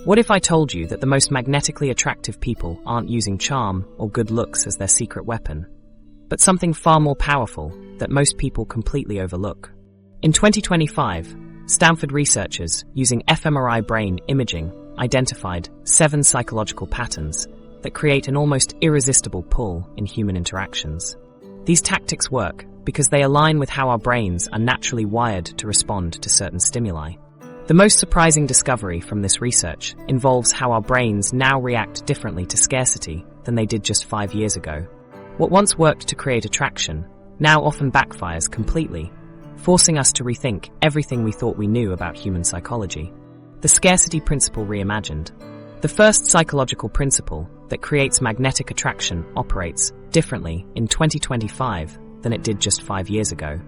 What if I told you that the most magnetically attractive people aren't using charm or good looks as their secret weapon, but something far more powerful that most people completely overlook? In 2025, Stanford researchers using fMRI brain imaging identified 7 psychological patterns that create an almost irresistible pull in human interactions. These tactics work because they align with how our brains are naturally wired to respond to certain stimuli. The most surprising discovery from this research involves how our brains now react differently to scarcity than they did just 5 years ago. What once worked to create attraction now often backfires completely, forcing us to rethink everything we thought we knew about human psychology. The Scarcity Principle reimagined. The first psychological principle that creates magnetic attraction operates differently in 2025 than it did just 5 years ago.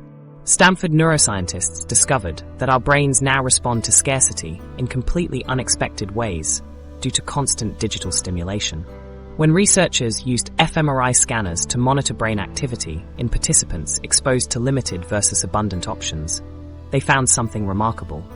Stanford neuroscientists discovered that our brains now respond to scarcity in completely unexpected ways due to constant digital stimulation. When researchers used fMRI scanners to monitor brain activity in participants exposed to limited versus abundant options, they found something remarkable.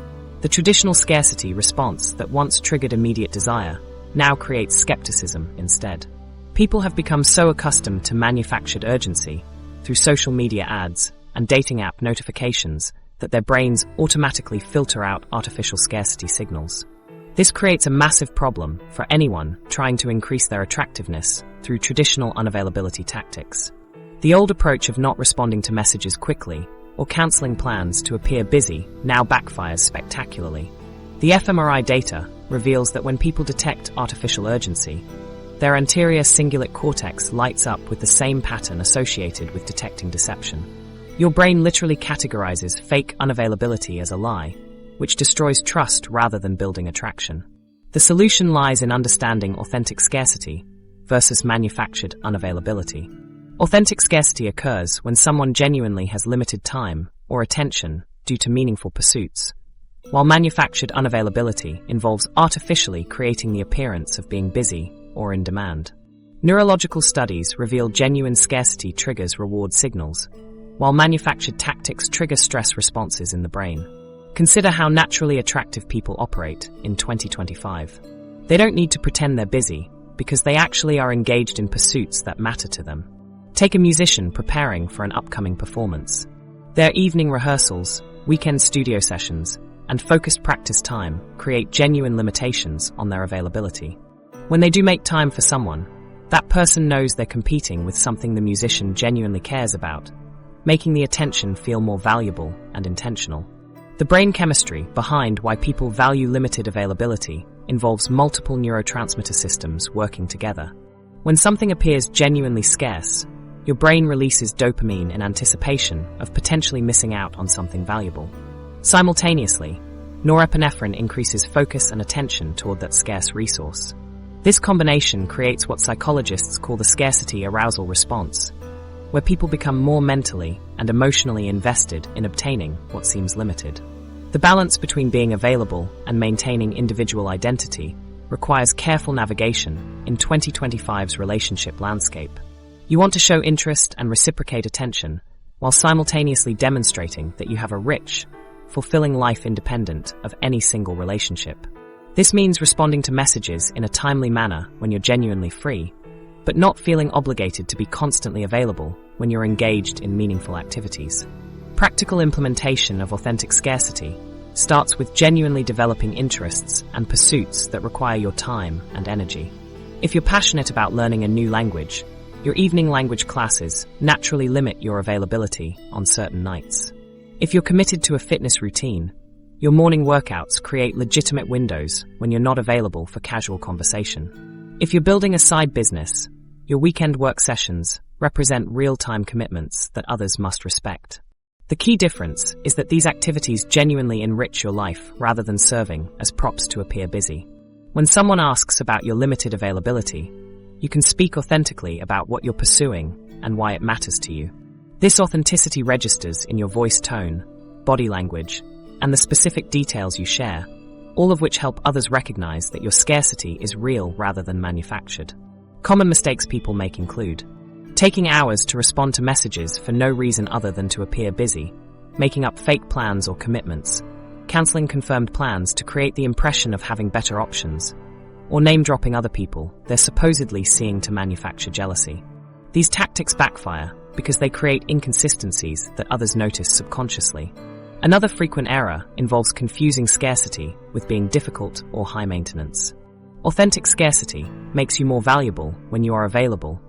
The traditional scarcity response that once triggered immediate desire now creates skepticism instead. People have become so accustomed to manufactured urgency through social media ads and dating app notifications that their brains automatically filter out artificial scarcity signals. This creates a massive problem for anyone trying to increase their attractiveness through traditional unavailability tactics. The old approach of not responding to messages quickly or cancelling plans to appear busy now backfires spectacularly. The fMRI data reveals that when people detect artificial urgency, their anterior cingulate cortex lights up with the same pattern associated with detecting deception. Your brain literally categorizes fake unavailability as a lie, which destroys trust rather than building attraction. The solution lies in understanding authentic scarcity versus manufactured unavailability. Authentic scarcity occurs when someone genuinely has limited time or attention due to meaningful pursuits, while manufactured unavailability involves artificially creating the appearance of being busy or in demand. Neurological studies reveal genuine scarcity triggers reward signals, while manufactured tactics trigger stress responses in the brain. Consider how naturally attractive people operate in 2025. They don't need to pretend they're busy because they actually are engaged in pursuits that matter to them. Take a musician preparing for an upcoming performance. Their evening rehearsals, weekend studio sessions, and focused practice time create genuine limitations on their availability. When they do make time for someone, that person knows they're competing with something the musician genuinely cares about, making the attention feel more valuable and intentional. The brain chemistry behind why people value limited availability involves multiple neurotransmitter systems working together. When something appears genuinely scarce, your brain releases dopamine in anticipation of potentially missing out on something valuable. Simultaneously, norepinephrine increases focus and attention toward that scarce resource. This combination creates what psychologists call the scarcity arousal response, where people become more mentally and emotionally invested in obtaining what seems limited. The balance between being available and maintaining individual identity requires careful navigation in 2025's relationship landscape. You want to show interest and reciprocate attention while simultaneously demonstrating that you have a rich, fulfilling life independent of any single relationship. This means responding to messages in a timely manner when you're genuinely free, but not feeling obligated to be constantly available when you're engaged in meaningful activities. Practical implementation of authentic scarcity starts with genuinely developing interests and pursuits that require your time and energy. If you're passionate about learning a new language, your evening language classes naturally limit your availability on certain nights. If you're committed to a fitness routine, your morning workouts create legitimate windows when you're not available for casual conversation. If you're building a side business, your weekend work sessions represent real-time commitments that others must respect. The key difference is that these activities genuinely enrich your life rather than serving as props to appear busy. When someone asks about your limited availability, you can speak authentically about what you're pursuing and why it matters to you. This authenticity registers in your voice tone, body language, and the specific details you share, all of which help others recognize that your scarcity is real rather than manufactured. Common mistakes people make include taking hours to respond to messages for no reason other than to appear busy, making up fake plans or commitments, cancelling confirmed plans to create the impression of having better options, or name-dropping other people they're supposedly seeing to manufacture jealousy. These tactics backfire because they create inconsistencies that others notice subconsciously. Another frequent error involves confusing scarcity with being difficult or high maintenance. Authentic scarcity makes you more valuable when you are available,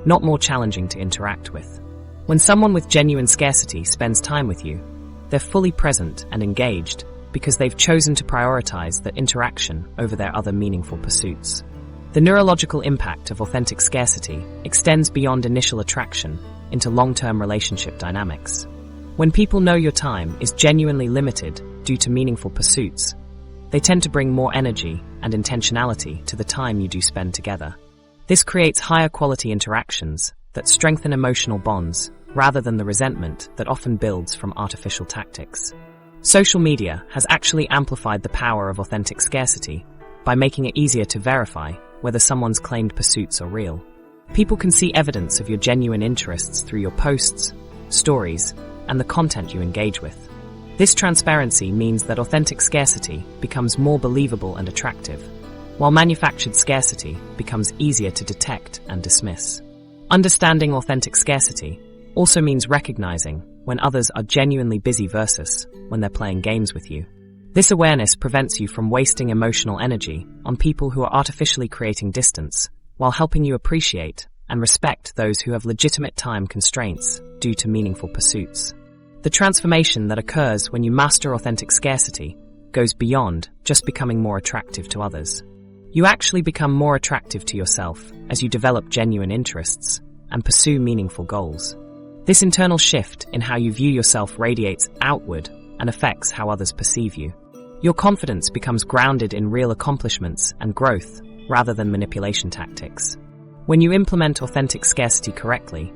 not more challenging to interact with. When someone with genuine scarcity spends time with you, they're fully present and engaged because they've chosen to prioritize that interaction over their other meaningful pursuits. The neurological impact of authentic scarcity extends beyond initial attraction into long-term relationship dynamics. When people know your time is genuinely limited due to meaningful pursuits, they tend to bring more energy and intentionality to the time you do spend together. This creates higher quality interactions that strengthen emotional bonds rather than the resentment that often builds from artificial tactics. Social media has actually amplified the power of authentic scarcity by making it easier to verify whether someone's claimed pursuits are real. People can see evidence of your genuine interests through your posts, stories, and the content you engage with. This transparency means that authentic scarcity becomes more believable and attractive, while manufactured scarcity becomes easier to detect and dismiss. Understanding authentic scarcity also means recognizing when others are genuinely busy versus when they're playing games with you. This awareness prevents you from wasting emotional energy on people who are artificially creating distance, while helping you appreciate and respect those who have legitimate time constraints due to meaningful pursuits. The transformation that occurs when you master authentic scarcity goes beyond just becoming more attractive to others. You actually become more attractive to yourself as you develop genuine interests and pursue meaningful goals. This internal shift in how you view yourself radiates outward and affects how others perceive you. Your confidence becomes grounded in real accomplishments and growth rather than manipulation tactics. When you implement authentic scarcity correctly,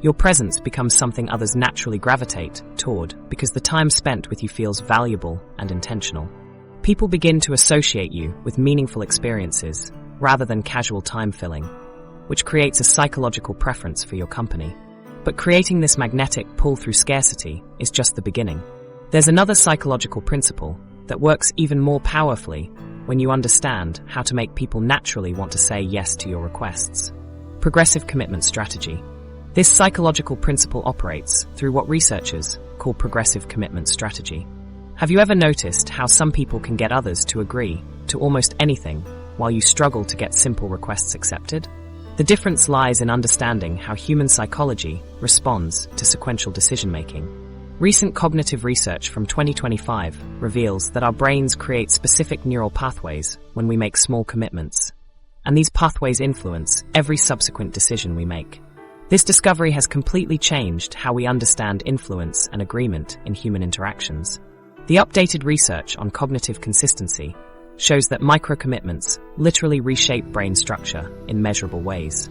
your presence becomes something others naturally gravitate toward because the time spent with you feels valuable and intentional. People begin to associate you with meaningful experiences rather than casual time filling, which creates a psychological preference for your company. But creating this magnetic pull through scarcity is just the beginning. There's another psychological principle that works even more powerfully when you understand how to make people naturally want to say yes to your requests. Progressive commitment strategy. This psychological principle operates through what researchers call progressive commitment strategy. Have you ever noticed how some people can get others to agree to almost anything while you struggle to get simple requests accepted? The difference lies in understanding how human psychology responds to sequential decision-making. Recent cognitive research from 2025 reveals that our brains create specific neural pathways when we make small commitments, and these pathways influence every subsequent decision we make. This discovery has completely changed how we understand influence and agreement in human interactions. The updated research on cognitive consistency shows that micro-commitments literally reshape brain structure in measurable ways.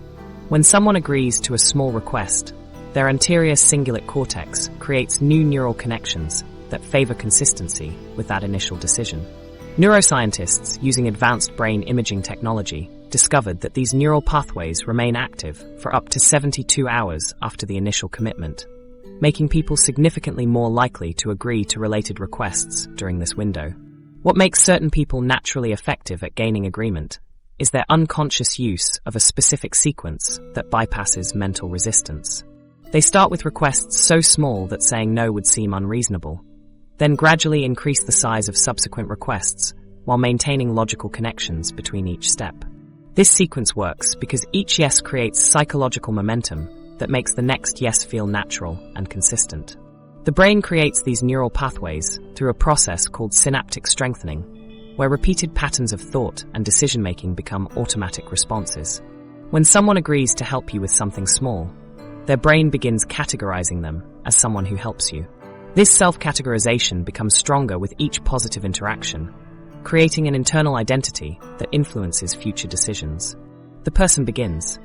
When someone agrees to a small request, their anterior cingulate cortex creates new neural connections that favor consistency with that initial decision. Neuroscientists using advanced brain imaging technology discovered that these neural pathways remain active for up to 72 hours after the initial commitment, making people significantly more likely to agree to related requests during this window. What makes certain people naturally effective at gaining agreement is their unconscious use of a specific sequence that bypasses mental resistance. They start with requests so small that saying no would seem unreasonable, then gradually increase the size of subsequent requests while maintaining logical connections between each step. This sequence works because each yes creates psychological momentum that makes the next yes feel natural and consistent. The brain creates these neural pathways through a process called synaptic strengthening, where repeated patterns of thought and decision-making become automatic responses. When someone agrees to help you with something small, their brain begins categorizing them as someone who helps you. This self-categorization becomes stronger with each positive interaction, creating an internal identity that influences future decisions. The person begins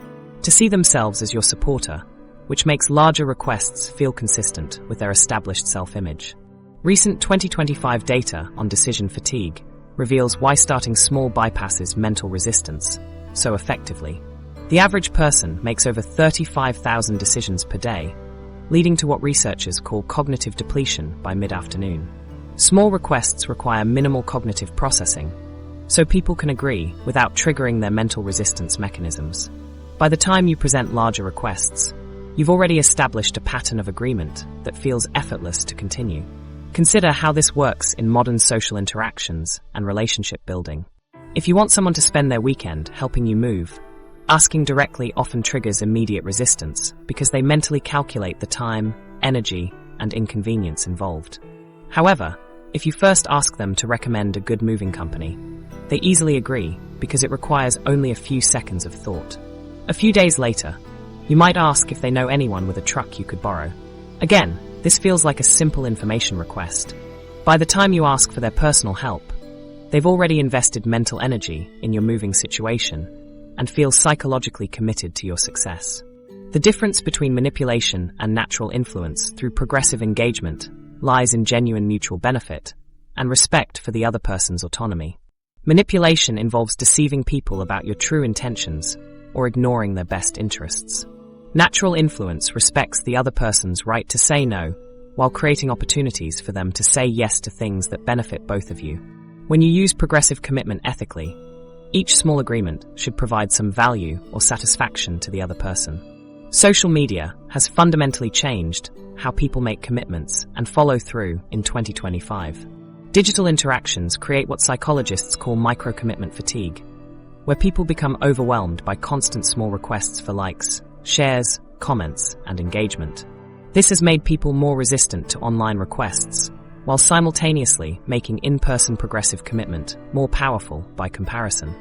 to see themselves as your supporter, which makes larger requests feel consistent with their established self-image. Recent 2025 data on decision fatigue reveals why starting small bypasses mental resistance so effectively. The average person makes over 35,000 decisions per day, leading to what researchers call cognitive depletion by mid-afternoon. Small requests require minimal cognitive processing, so people can agree without triggering their mental resistance mechanisms. By the time you present larger requests, you've already established a pattern of agreement that feels effortless to continue. Consider how this works in modern social interactions and relationship building. If you want someone to spend their weekend helping you move, asking directly often triggers immediate resistance because they mentally calculate the time, energy, and inconvenience involved. However, if you first ask them to recommend a good moving company, they easily agree because it requires only a few seconds of thought. A few days later, you might ask if they know anyone with a truck you could borrow. Again, this feels like a simple information request. By the time you ask for their personal help, they've already invested mental energy in your moving situation and feel psychologically committed to your success. The difference between manipulation and natural influence through progressive engagement lies in genuine mutual benefit and respect for the other person's autonomy. Manipulation involves deceiving people about your true intentions or ignoring their best interests. Natural influence respects the other person's right to say no while creating opportunities for them to say yes to things that benefit both of you. When you use progressive commitment ethically, each small agreement should provide some value or satisfaction to the other person. Social media has fundamentally changed how people make commitments and follow through in 2025. Digital interactions create what psychologists call micro-commitment fatigue, where people become overwhelmed by constant small requests for likes, shares, comments, and engagement. This has made people more resistant to online requests, while simultaneously making in-person progressive commitment more powerful by comparison.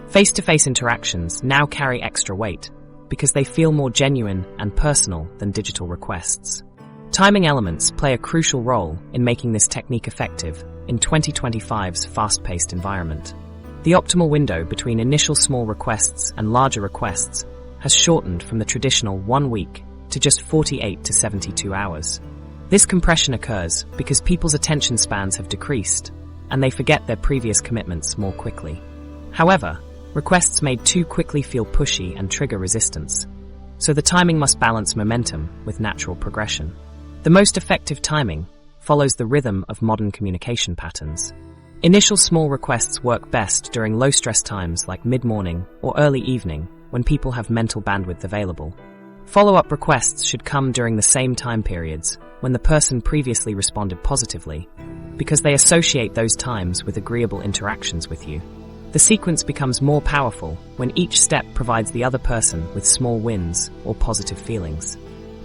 Face-to-face interactions now carry extra weight because they feel more genuine and personal than digital requests. Timing elements play a crucial role in making this technique effective in 2025's fast-paced environment. The optimal window between initial small requests and larger requests has shortened from the traditional 1 week to just 48 to 72 hours. This compression occurs because people's attention spans have decreased, and they forget their previous commitments more quickly. However, requests made too quickly feel pushy and trigger resistance, so the timing must balance momentum with natural progression. The most effective timing follows the rhythm of modern communication patterns. Initial small requests work best during low-stress times like mid-morning or early evening when people have mental bandwidth available. Follow-up requests should come during the same time periods when the person previously responded positively, because they associate those times with agreeable interactions with you. The sequence becomes more powerful when each step provides the other person with small wins or positive feelings.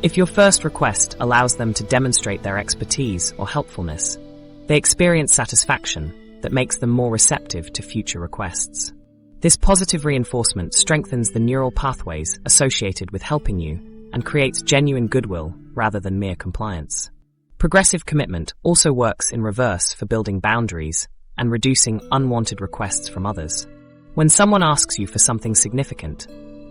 If your first request allows them to demonstrate their expertise or helpfulness, they experience satisfaction that makes them more receptive to future requests. This positive reinforcement strengthens the neural pathways associated with helping you and creates genuine goodwill rather than mere compliance. Progressive commitment also works in reverse for building boundaries and reducing unwanted requests from others. When someone asks you for something significant,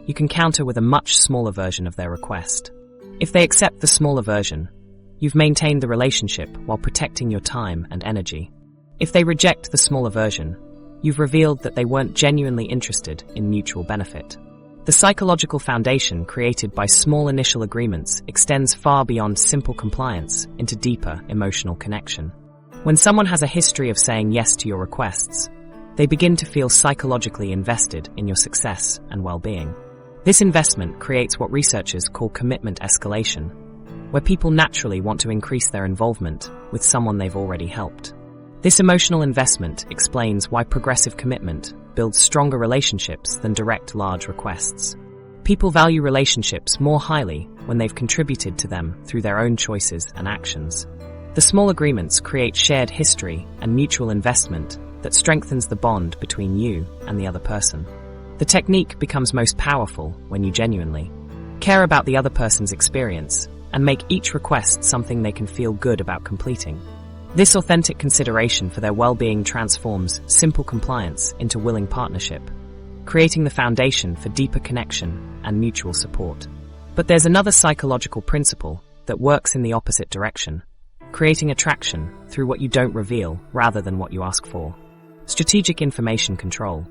you can counter with a much smaller version of their request. If they accept the smaller version, you've maintained the relationship while protecting your time and energy. If they reject the smaller version, you've revealed that they weren't genuinely interested in mutual benefit. The psychological foundation created by small initial agreements extends far beyond simple compliance into deeper emotional connection. When someone has a history of saying yes to your requests, they begin to feel psychologically invested in your success and well-being. This investment creates what researchers call commitment escalation, where people naturally want to increase their involvement with someone they've already helped. This emotional investment explains why progressive commitment builds stronger relationships than direct large requests. People value relationships more highly when they've contributed to them through their own choices and actions. The small agreements create shared history and mutual investment that strengthens the bond between you and the other person. The technique becomes most powerful when you genuinely care about the other person's experience and make each request something they can feel good about completing. This authentic consideration for their well-being transforms simple compliance into willing partnership, creating the foundation for deeper connection and mutual support. But there's another psychological principle that works in the opposite direction, creating attraction through what you don't reveal rather than what you ask for. Strategic information control.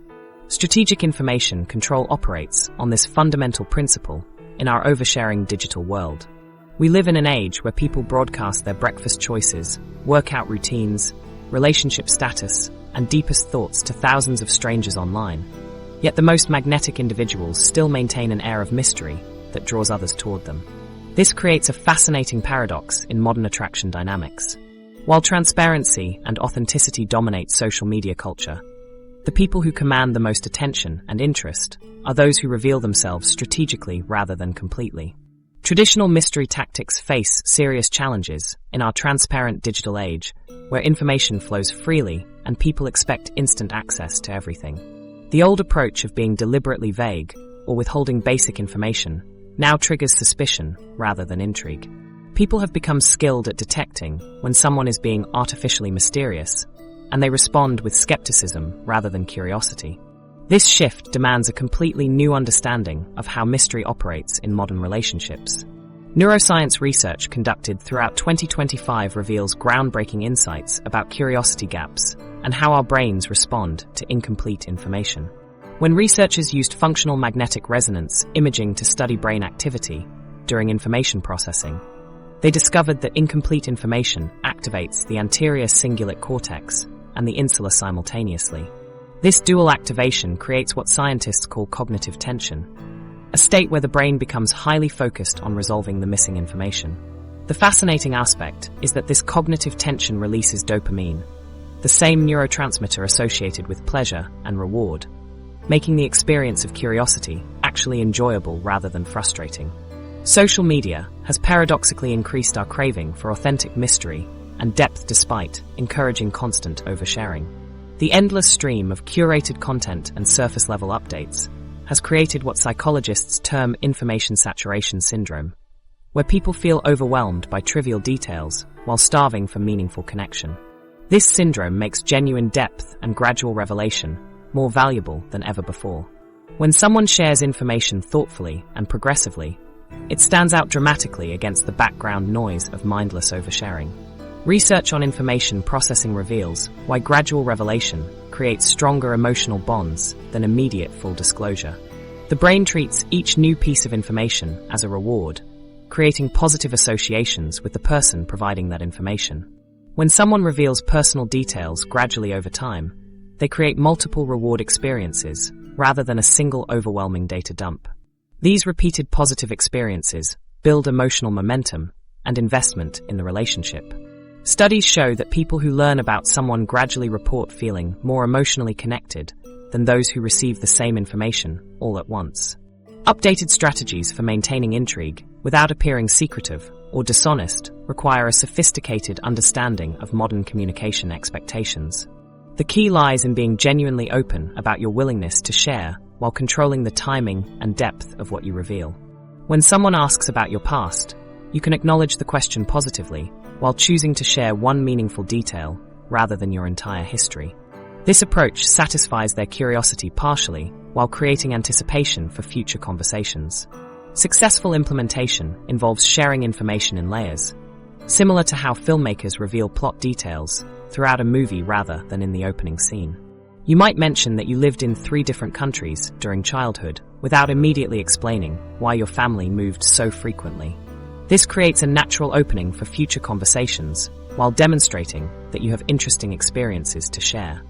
Strategic information control operates on this fundamental principle in our oversharing digital world. We live in an age where people broadcast their breakfast choices, workout routines, relationship status, and deepest thoughts to thousands of strangers online. Yet the most magnetic individuals still maintain an air of mystery that draws others toward them. This creates a fascinating paradox in modern attraction dynamics. While transparency and authenticity dominate social media culture, the people who command the most attention and interest are those who reveal themselves strategically rather than completely. Traditional mystery tactics face serious challenges in our transparent digital age, where information flows freely and people expect instant access to everything. The old approach of being deliberately vague or withholding basic information now triggers suspicion rather than intrigue. People have become skilled at detecting when someone is being artificially mysterious, and they respond with skepticism rather than curiosity. This shift demands a completely new understanding of how mystery operates in modern relationships. Neuroscience research conducted throughout 2025 reveals groundbreaking insights about curiosity gaps and how our brains respond to incomplete information. When researchers used functional magnetic resonance imaging to study brain activity during information processing, they discovered that incomplete information activates the anterior cingulate cortex and the insula simultaneously. This dual activation creates what scientists call cognitive tension, a state where the brain becomes highly focused on resolving the missing information. The fascinating aspect is that this cognitive tension releases dopamine, the same neurotransmitter associated with pleasure and reward, making the experience of curiosity actually enjoyable rather than frustrating. Social media has paradoxically increased our craving for authentic mystery and depth despite encouraging constant oversharing. The endless stream of curated content and surface-level updates has created what psychologists term information saturation syndrome, where people feel overwhelmed by trivial details while starving for meaningful connection. This syndrome makes genuine depth and gradual revelation more valuable than ever before. When someone shares information thoughtfully and progressively, it stands out dramatically against the background noise of mindless oversharing. Research on information processing reveals why gradual revelation creates stronger emotional bonds than immediate full disclosure. The brain treats each new piece of information as a reward, creating positive associations with the person providing that information. When someone reveals personal details gradually over time, they create multiple reward experiences rather than a single overwhelming data dump. These repeated positive experiences build emotional momentum and investment in the relationship. Studies show that people who learn about someone gradually report feeling more emotionally connected than those who receive the same information all at once. Updated strategies for maintaining intrigue without appearing secretive or dishonest require a sophisticated understanding of modern communication expectations. The key lies in being genuinely open about your willingness to share while controlling the timing and depth of what you reveal. When someone asks about your past, you can acknowledge the question positively while choosing to share one meaningful detail rather than your entire history. This approach satisfies their curiosity partially while creating anticipation for future conversations. Successful implementation involves sharing information in layers, similar to how filmmakers reveal plot details throughout a movie rather than in the opening scene. You might mention that you lived in 3 different countries during childhood without immediately explaining why your family moved so frequently. This creates a natural opening for future conversations while demonstrating that you have interesting experiences to share.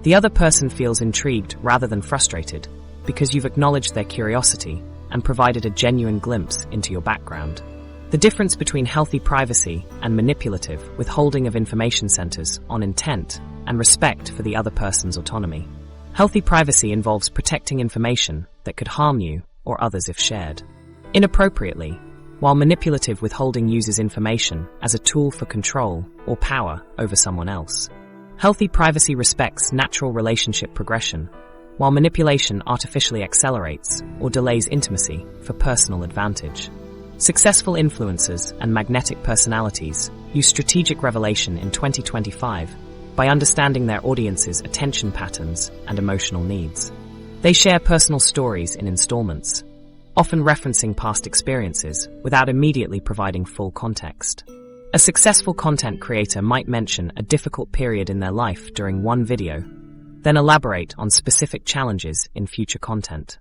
The other person feels intrigued rather than frustrated because you've acknowledged their curiosity and provided a genuine glimpse into your background. The difference between healthy privacy and manipulative withholding of information centers on intent and respect for the other person's autonomy. Healthy privacy involves protecting information that could harm you or others if shared inappropriately, while manipulative withholding uses information as a tool for control or power over someone else. Healthy privacy respects natural relationship progression, while manipulation artificially accelerates or delays intimacy for personal advantage. Successful influencers and magnetic personalities use strategic revelation in 2025 by understanding their audience's attention patterns and emotional needs. They share personal stories in installments, often referencing past experiences without immediately providing full context. A successful content creator might mention a difficult period in their life during one video, then elaborate on specific challenges in future content.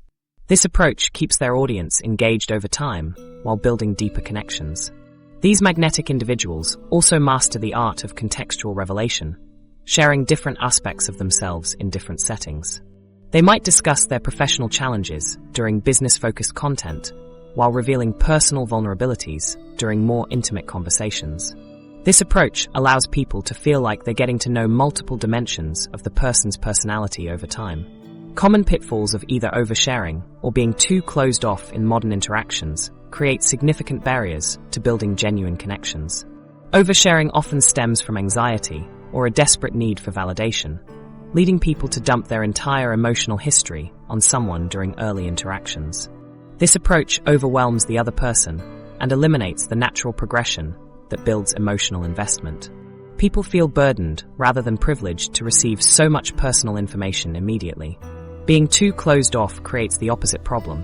This approach keeps their audience engaged over time while building deeper connections. These magnetic individuals also master the art of contextual revelation, sharing different aspects of themselves in different settings. They might discuss their professional challenges during business-focused content, while revealing personal vulnerabilities during more intimate conversations. This approach allows people to feel like they're getting to know multiple dimensions of the person's personality over time. Common pitfalls of either oversharing or being too closed off in modern interactions create significant barriers to building genuine connections. Oversharing often stems from anxiety or a desperate need for validation, leading people to dump their entire emotional history on someone during early interactions. This approach overwhelms the other person and eliminates the natural progression that builds emotional investment. People feel burdened rather than privileged to receive so much personal information immediately. Being too closed off creates the opposite problem,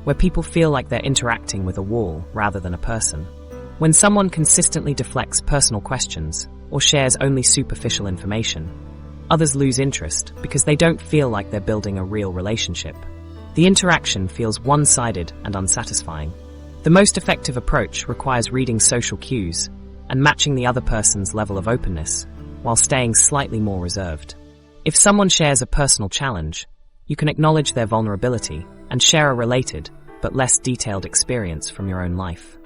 where people feel like they're interacting with a wall rather than a person. When someone consistently deflects personal questions or shares only superficial information, others lose interest because they don't feel like they're building a real relationship. The interaction feels one-sided and unsatisfying. The most effective approach requires reading social cues and matching the other person's level of openness while staying slightly more reserved. If someone shares a personal challenge, you can acknowledge their vulnerability and share a related but less detailed experience from your own life.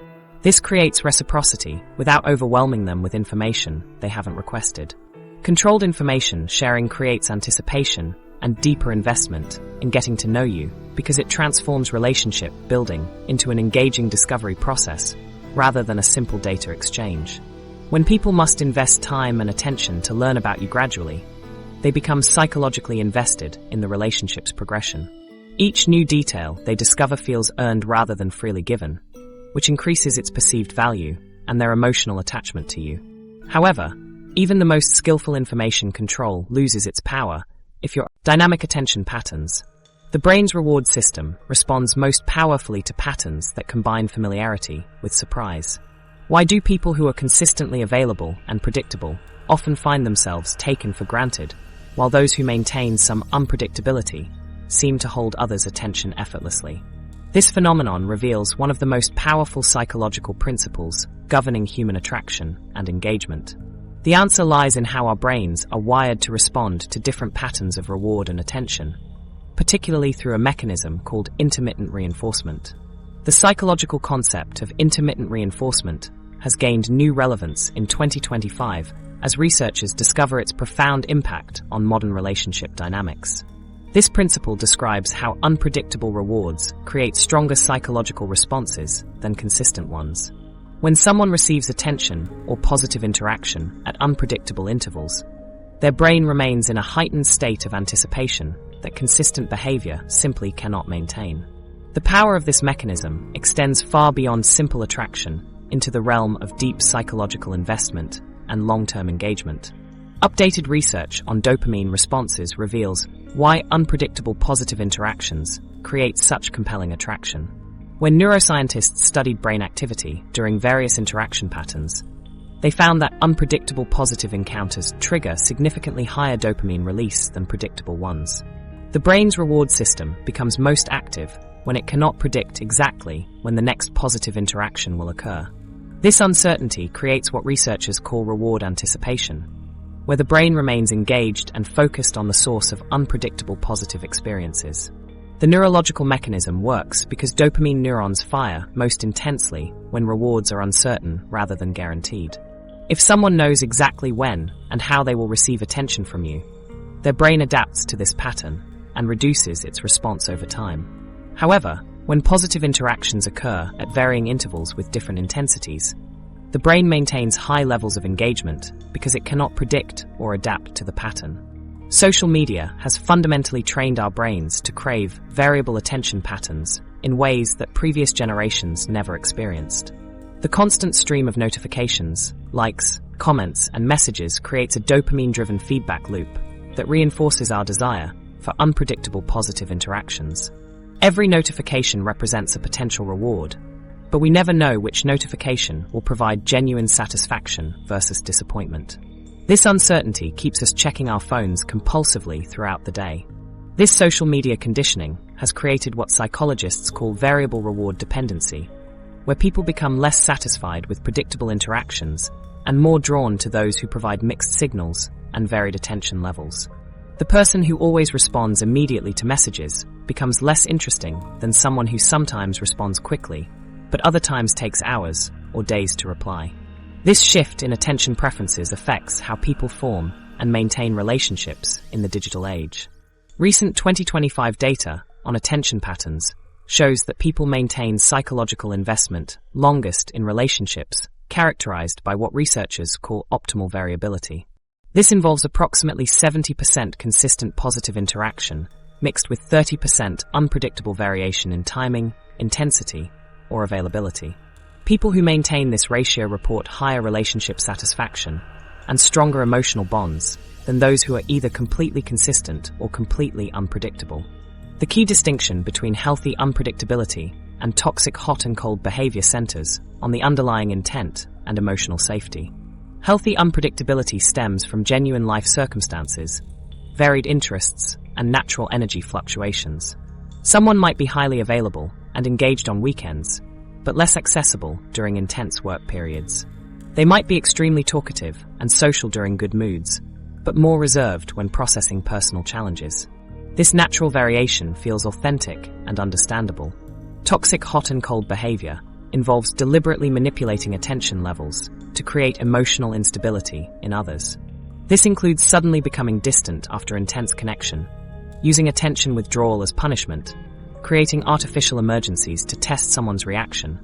This creates reciprocity without overwhelming them with information they haven't requested. Controlled information sharing creates anticipation and deeper investment in getting to know you because it transforms relationship building into an engaging discovery process rather than a simple data exchange. When people must invest time and attention to learn about you gradually, they become psychologically invested in the relationship's progression. Each new detail they discover feels earned rather than freely given, which increases its perceived value and their emotional attachment to you. However, even the most skillful information control loses its power if your dynamic attention patterns. The brain's reward system responds most powerfully to patterns that combine familiarity with surprise. Why do people who are consistently available and predictable often find themselves taken for granted, while those who maintain some unpredictability seem to hold others' attention effortlessly? This phenomenon reveals one of the most powerful psychological principles governing human attraction and engagement. The answer lies in how our brains are wired to respond to different patterns of reward and attention, particularly through a mechanism called intermittent reinforcement. The psychological concept of intermittent reinforcement has gained new relevance in 2025 as researchers discover its profound impact on modern relationship dynamics. This principle describes how unpredictable rewards create stronger psychological responses than consistent ones. When someone receives attention or positive interaction at unpredictable intervals, their brain remains in a heightened state of anticipation that consistent behavior simply cannot maintain. The power of this mechanism extends far beyond simple attraction into the realm of deep psychological investment and long-term engagement. Updated research on dopamine responses reveals why unpredictable positive interactions create such compelling attraction. When neuroscientists studied brain activity during various interaction patterns, they found that unpredictable positive encounters trigger significantly higher dopamine release than predictable ones. The brain's reward system becomes most active when it cannot predict exactly when the next positive interaction will occur. This uncertainty creates what researchers call reward anticipation, where the brain remains engaged and focused on the source of unpredictable positive experiences. The neurological mechanism works because dopamine neurons fire most intensely when rewards are uncertain rather than guaranteed. If someone knows exactly when and how they will receive attention from you, their brain adapts to this pattern and reduces its response over time. However, when positive interactions occur at varying intervals with different intensities, the brain maintains high levels of engagement because it cannot predict or adapt to the pattern. Social media has fundamentally trained our brains to crave variable attention patterns in ways that previous generations never experienced. The constant stream of notifications, likes, comments, and messages creates a dopamine-driven feedback loop that reinforces our desire for unpredictable positive interactions. Every notification represents a potential reward, but we never know which notification will provide genuine satisfaction versus disappointment. This uncertainty keeps us checking our phones compulsively throughout the day. This social media conditioning has created what psychologists call variable reward dependency, where people become less satisfied with predictable interactions and more drawn to those who provide mixed signals and varied attention levels. The person who always responds immediately to messages becomes less interesting than someone who sometimes responds quickly, but other times takes hours or days to reply. This shift in attention preferences affects how people form and maintain relationships in the digital age. Recent 2025 data on attention patterns shows that people maintain psychological investment longest in relationships characterized by what researchers call optimal variability. This involves approximately 70% consistent positive interaction mixed with 30% unpredictable variation in timing, intensity, or availability. People who maintain this ratio report higher relationship satisfaction and stronger emotional bonds than those who are either completely consistent or completely unpredictable. The key distinction between healthy unpredictability and toxic hot and cold behavior centers on the underlying intent and emotional safety. Healthy unpredictability stems from genuine life circumstances, varied interests, and natural energy fluctuations. Someone might be highly available and engaged on weekends, but less accessible during intense work periods. They might be extremely talkative and social during good moods, but more reserved when processing personal challenges. This natural variation feels authentic and understandable. Toxic hot and cold behavior involves deliberately manipulating attention levels to create emotional instability in others. This includes suddenly becoming distant after intense connection, using attention withdrawal as punishment, creating artificial emergencies to test someone's reaction,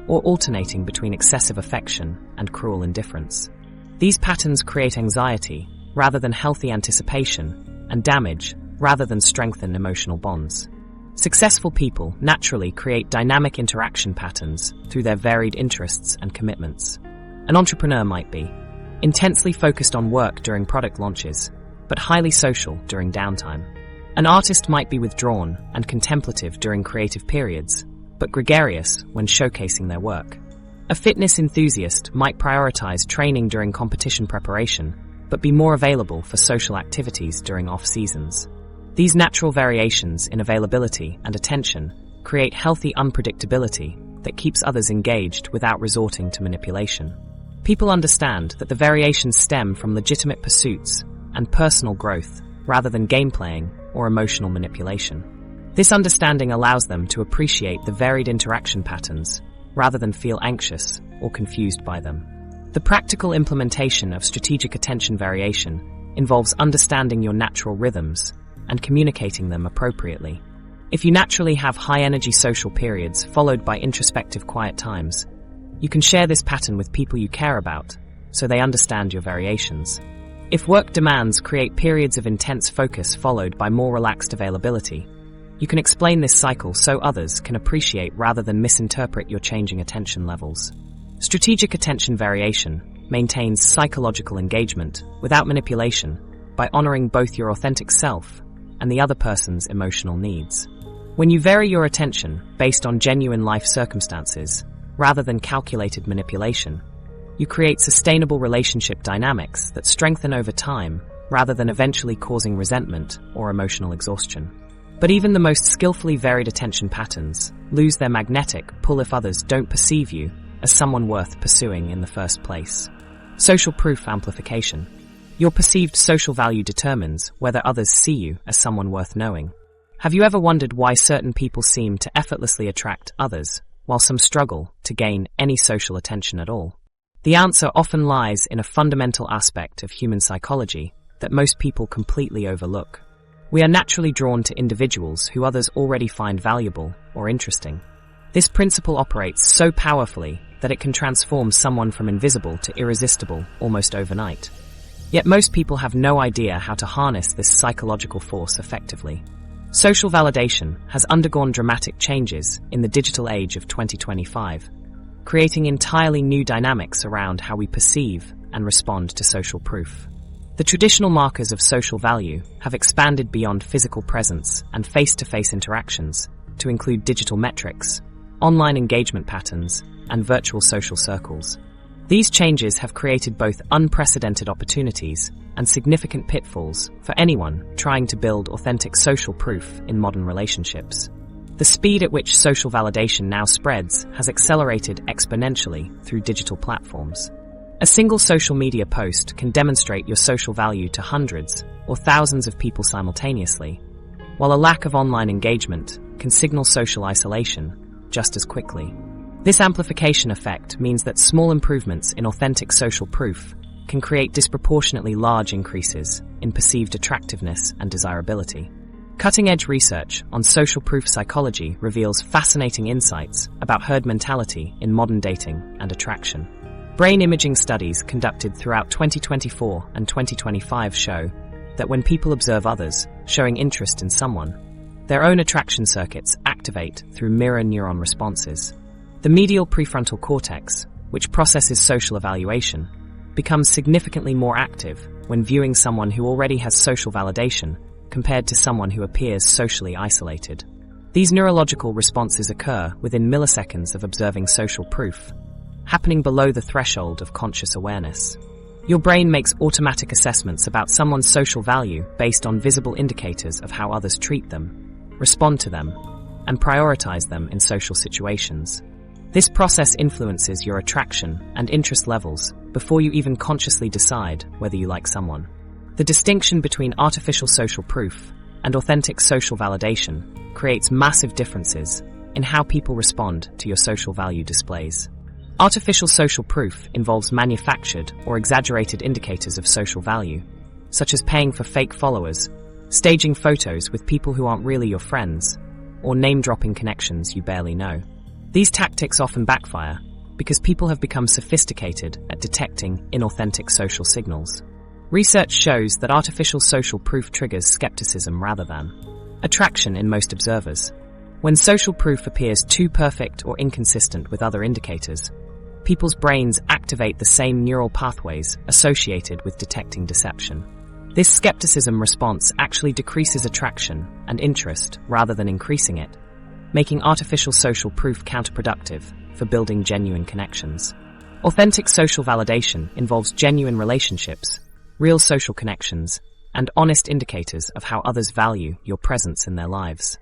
or alternating between excessive affection and cruel indifference. These patterns create anxiety rather than healthy anticipation, and damage rather than strengthen emotional bonds. Successful people naturally create dynamic interaction patterns through their varied interests and commitments. An entrepreneur might be intensely focused on work during product launches, but highly social during downtime. An artist might be withdrawn and contemplative during creative periods, but gregarious when showcasing their work. A fitness enthusiast might prioritize training during competition preparation, but be more available for social activities during off-seasons. These natural variations in availability and attention create healthy unpredictability that keeps others engaged without resorting to manipulation. People understand that the variations stem from legitimate pursuits and personal growth rather than game playing or emotional manipulation. This understanding allows them to appreciate the varied interaction patterns rather than feel anxious or confused by them. The practical implementation of strategic attention variation involves understanding your natural rhythms and communicating them appropriately. If you naturally have high-energy social periods followed by introspective quiet times, you can share this pattern with people you care about so they understand your variations. If work demands create periods of intense focus followed by more relaxed availability, you can explain this cycle so others can appreciate rather than misinterpret your changing attention levels. Strategic attention variation maintains psychological engagement without manipulation by honoring both your authentic self and the other person's emotional needs. When you vary your attention based on genuine life circumstances, rather than calculated manipulation, you create sustainable relationship dynamics that strengthen over time rather than eventually causing resentment or emotional exhaustion. But even the most skillfully varied attention patterns lose their magnetic pull if others don't perceive you as someone worth pursuing in the first place. Social proof amplification. Your perceived social value determines whether others see you as someone worth knowing. Have you ever wondered why certain people seem to effortlessly attract others, while some struggle to gain any social attention at all? The answer often lies in a fundamental aspect of human psychology that most people completely overlook. We are naturally drawn to individuals who others already find valuable or interesting. This principle operates so powerfully that it can transform someone from invisible to irresistible almost overnight. Yet most people have no idea how to harness this psychological force effectively. Social validation has undergone dramatic changes in the digital age of 2025, creating entirely new dynamics around how we perceive and respond to social proof. The traditional markers of social value have expanded beyond physical presence and face-to-face interactions to include digital metrics, online engagement patterns, and virtual social circles. These changes have created both unprecedented opportunities and significant pitfalls for anyone trying to build authentic social proof in modern relationships. The speed at which social validation now spreads has accelerated exponentially through digital platforms. A single social media post can demonstrate your social value to hundreds or thousands of people simultaneously, while a lack of online engagement can signal social isolation just as quickly. This amplification effect means that small improvements in authentic social proof can create disproportionately large increases in perceived attractiveness and desirability. Cutting-edge research on social proof psychology reveals fascinating insights about herd mentality in modern dating and attraction. Brain imaging studies conducted throughout 2024 and 2025 show that when people observe others showing interest in someone, their own attraction circuits activate through mirror neuron responses. The medial prefrontal cortex, which processes social evaluation, becomes significantly more active when viewing someone who already has social validation compared to someone who appears socially isolated. These neurological responses occur within milliseconds of observing social proof, happening below the threshold of conscious awareness. Your brain makes automatic assessments about someone's social value based on visible indicators of how others treat them, respond to them, and prioritize them in social situations. This process influences your attraction and interest levels before you even consciously decide whether you like someone. The distinction between artificial social proof and authentic social validation creates massive differences in how people respond to your social value displays. Artificial social proof involves manufactured or exaggerated indicators of social value, such as paying for fake followers, staging photos with people who aren't really your friends, or name-dropping connections you barely know. These tactics often backfire because people have become sophisticated at detecting inauthentic social signals. Research shows that artificial social proof triggers skepticism rather than attraction in most observers. When social proof appears too perfect or inconsistent with other indicators, people's brains activate the same neural pathways associated with detecting deception. This skepticism response actually decreases attraction and interest rather than increasing it, making artificial social proof counterproductive for building genuine connections. Authentic social validation involves genuine relationships, real social connections, and honest indicators of how others value your presence in their lives.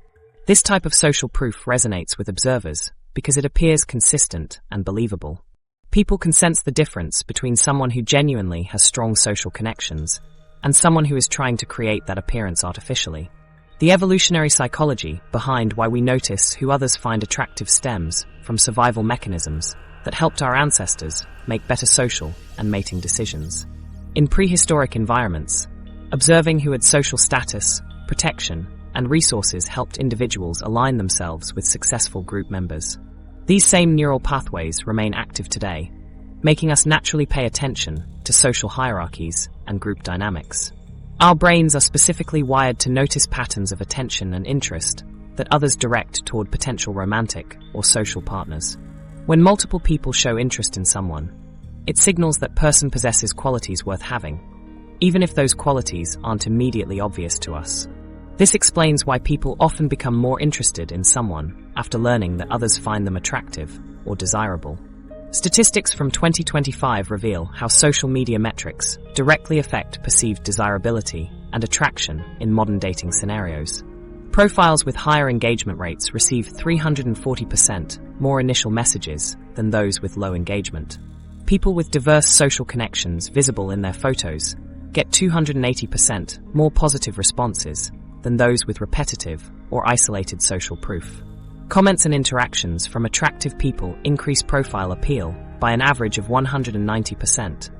This type of social proof resonates with observers because it appears consistent and believable. People can sense the difference between someone who genuinely has strong social connections and someone who is trying to create that appearance artificially. The evolutionary psychology behind why we notice who others find attractive stems from survival mechanisms that helped our ancestors make better social and mating decisions. In prehistoric environments, observing who had social status, protection, and resources helped individuals align themselves with successful group members. These same neural pathways remain active today, making us naturally pay attention to social hierarchies and group dynamics. Our brains are specifically wired to notice patterns of attention and interest that others direct toward potential romantic or social partners. When multiple people show interest in someone, it signals that person possesses qualities worth having, even if those qualities aren't immediately obvious to us. This explains why people often become more interested in someone after learning that others find them attractive or desirable. Statistics from 2025 reveal how social media metrics directly affect perceived desirability and attraction in modern dating scenarios. Profiles with higher engagement rates receive 340% more initial messages than those with low engagement. People with diverse social connections visible in their photos get 280% more positive responses than those with repetitive or isolated social proof. Comments and interactions from attractive people increase profile appeal by an average of 190%,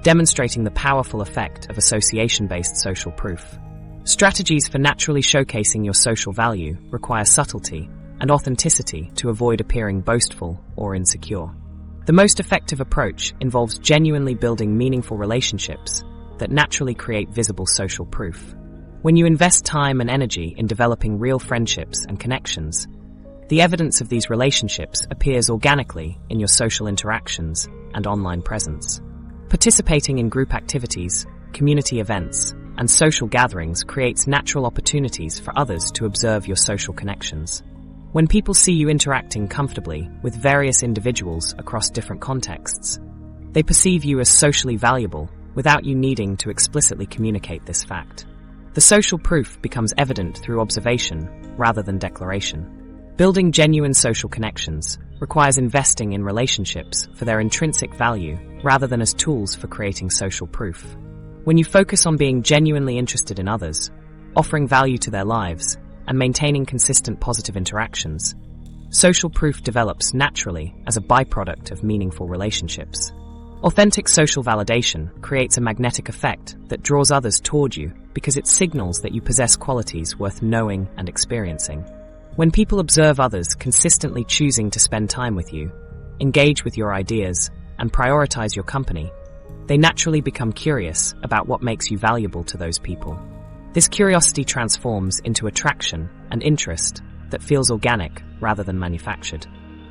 demonstrating the powerful effect of association-based social proof. Strategies for naturally showcasing your social value require subtlety and authenticity to avoid appearing boastful or insecure. The most effective approach involves genuinely building meaningful relationships that naturally create visible social proof. When you invest time and energy in developing real friendships and connections, the evidence of these relationships appears organically in your social interactions and online presence. Participating in group activities, community events, and social gatherings creates natural opportunities for others to observe your social connections. When people see you interacting comfortably with various individuals across different contexts, they perceive you as socially valuable without you needing to explicitly communicate this fact. The social proof becomes evident through observation rather than declaration. Building genuine social connections requires investing in relationships for their intrinsic value rather than as tools for creating social proof. When you focus on being genuinely interested in others, offering value to their lives, and maintaining consistent positive interactions, social proof develops naturally as a byproduct of meaningful relationships. Authentic social validation creates a magnetic effect that draws others toward you because it signals that you possess qualities worth knowing and experiencing. When people observe others consistently choosing to spend time with you, engage with your ideas, and prioritize your company, they naturally become curious about what makes you valuable to those people. This curiosity transforms into attraction and interest that feels organic rather than manufactured.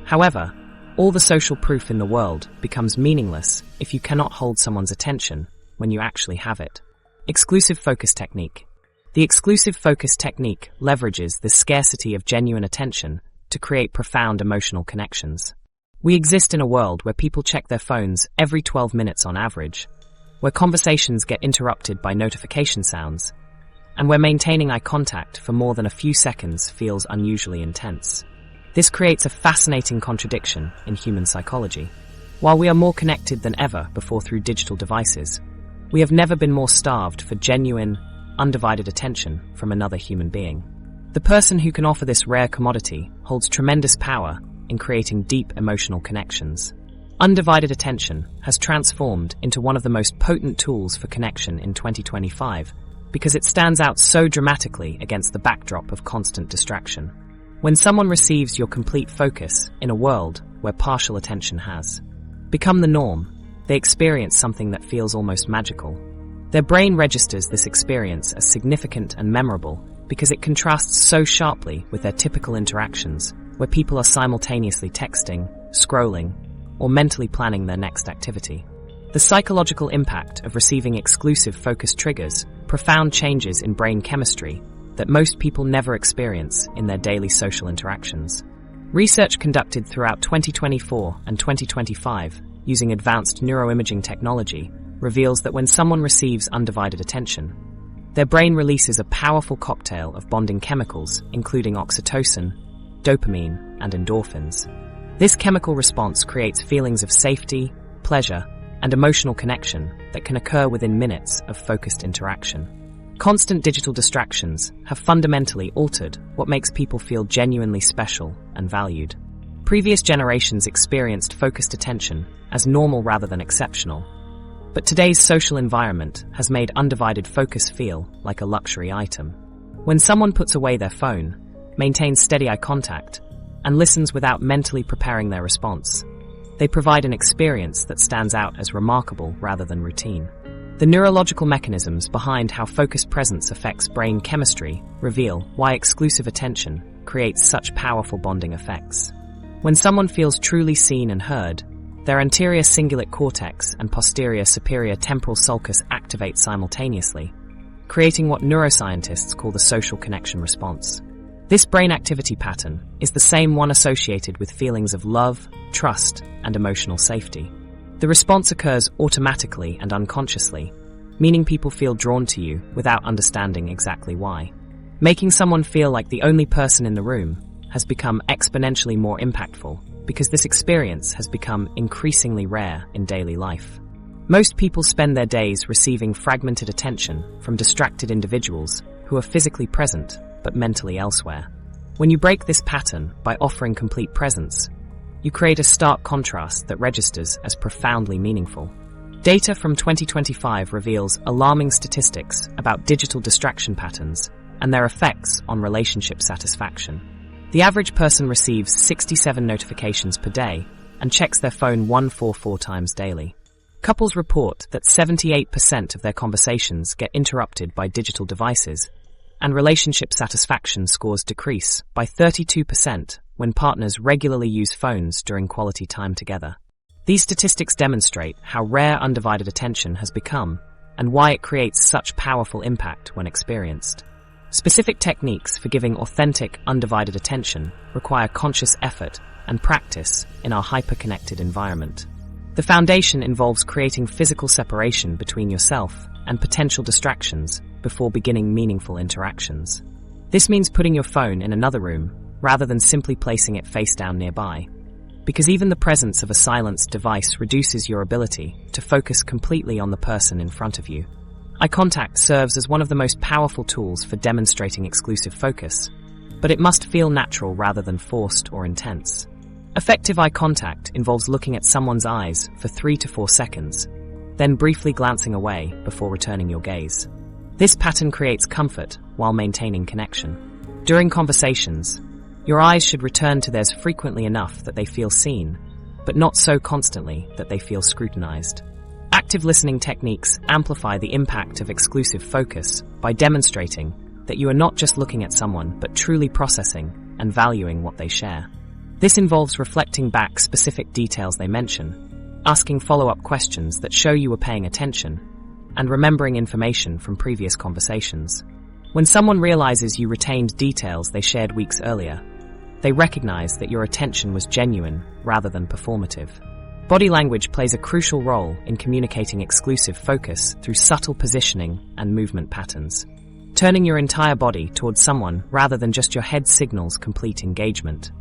However, all the social proof in the world becomes meaningless if you cannot hold someone's attention when you actually have it. Exclusive focus technique. The exclusive focus technique leverages the scarcity of genuine attention to create profound emotional connections. We exist in a world where people check their phones every 12 minutes on average, where conversations get interrupted by notification sounds, and where maintaining eye contact for more than a few seconds feels unusually intense. This creates a fascinating contradiction in human psychology. While we are more connected than ever before through digital devices, we have never been more starved for genuine, undivided attention from another human being. The person who can offer this rare commodity holds tremendous power in creating deep emotional connections. Undivided attention has transformed into one of the most potent tools for connection in 2025 because it stands out so dramatically against the backdrop of constant distraction. When someone receives your complete focus in a world where partial attention has become the norm, they experience something that feels almost magical. Their brain registers this experience as significant and memorable because it contrasts so sharply with their typical interactions, where people are simultaneously texting, scrolling, or mentally planning their next activity. The psychological impact of receiving exclusive focus triggers profound changes in brain chemistry that most people never experience in their daily social interactions. Research conducted throughout 2024 and 2025 using advanced neuroimaging technology reveals that when someone receives undivided attention, their brain releases a powerful cocktail of bonding chemicals, including oxytocin, dopamine, and endorphins. This chemical response creates feelings of safety, pleasure, and emotional connection that can occur within minutes of focused interaction. Constant digital distractions have fundamentally altered what makes people feel genuinely special and valued. Previous generations experienced focused attention as normal rather than exceptional, but today's social environment has made undivided focus feel like a luxury item. When someone puts away their phone, maintains steady eye contact, and listens without mentally preparing their response, they provide an experience that stands out as remarkable rather than routine. The neurological mechanisms behind how focused presence affects brain chemistry reveal why exclusive attention creates such powerful bonding effects. When someone feels truly seen and heard, their anterior cingulate cortex and posterior superior temporal sulcus activate simultaneously, creating what neuroscientists call the social connection response. This brain activity pattern is the same one associated with feelings of love, trust, and emotional safety. The response occurs automatically and unconsciously, meaning people feel drawn to you without understanding exactly why. Making someone feel like the only person in the room has become exponentially more impactful because this experience has become increasingly rare in daily life. Most people spend their days receiving fragmented attention from distracted individuals who are physically present but mentally elsewhere. When you break this pattern by offering complete presence, you create a stark contrast that registers as profoundly meaningful. Data from 2025 reveals alarming statistics about digital distraction patterns and their effects on relationship satisfaction. The average person receives 67 notifications per day and checks their phone 144 times daily. Couples report that 78% of their conversations get interrupted by digital devices, and relationship satisfaction scores decrease by 32% when partners regularly use phones during quality time together. These statistics demonstrate how rare undivided attention has become and why it creates such powerful impact when experienced. Specific techniques for giving authentic, undivided attention require conscious effort and practice in our hyper-connected environment. The foundation involves creating physical separation between yourself and potential distractions before beginning meaningful interactions. This means putting your phone in another room rather than simply placing it face down nearby. Because even the presence of a silenced device reduces your ability to focus completely on the person in front of you. Eye contact serves as one of the most powerful tools for demonstrating exclusive focus, but it must feel natural rather than forced or intense. Effective eye contact involves looking at someone's eyes for 3 to 4 seconds, then briefly glancing away before returning your gaze. This pattern creates comfort while maintaining connection. During conversations, your eyes should return to theirs frequently enough that they feel seen, but not so constantly that they feel scrutinized. Active listening techniques amplify the impact of exclusive focus by demonstrating that you are not just looking at someone but truly processing and valuing what they share. This involves reflecting back specific details they mention, asking follow-up questions that show you were paying attention, and remembering information from previous conversations. When someone realizes you retained details they shared weeks earlier, they recognize that your attention was genuine rather than performative. Body language plays a crucial role in communicating exclusive focus through subtle positioning and movement patterns. Turning your entire body towards someone rather than just your head signals complete engagement.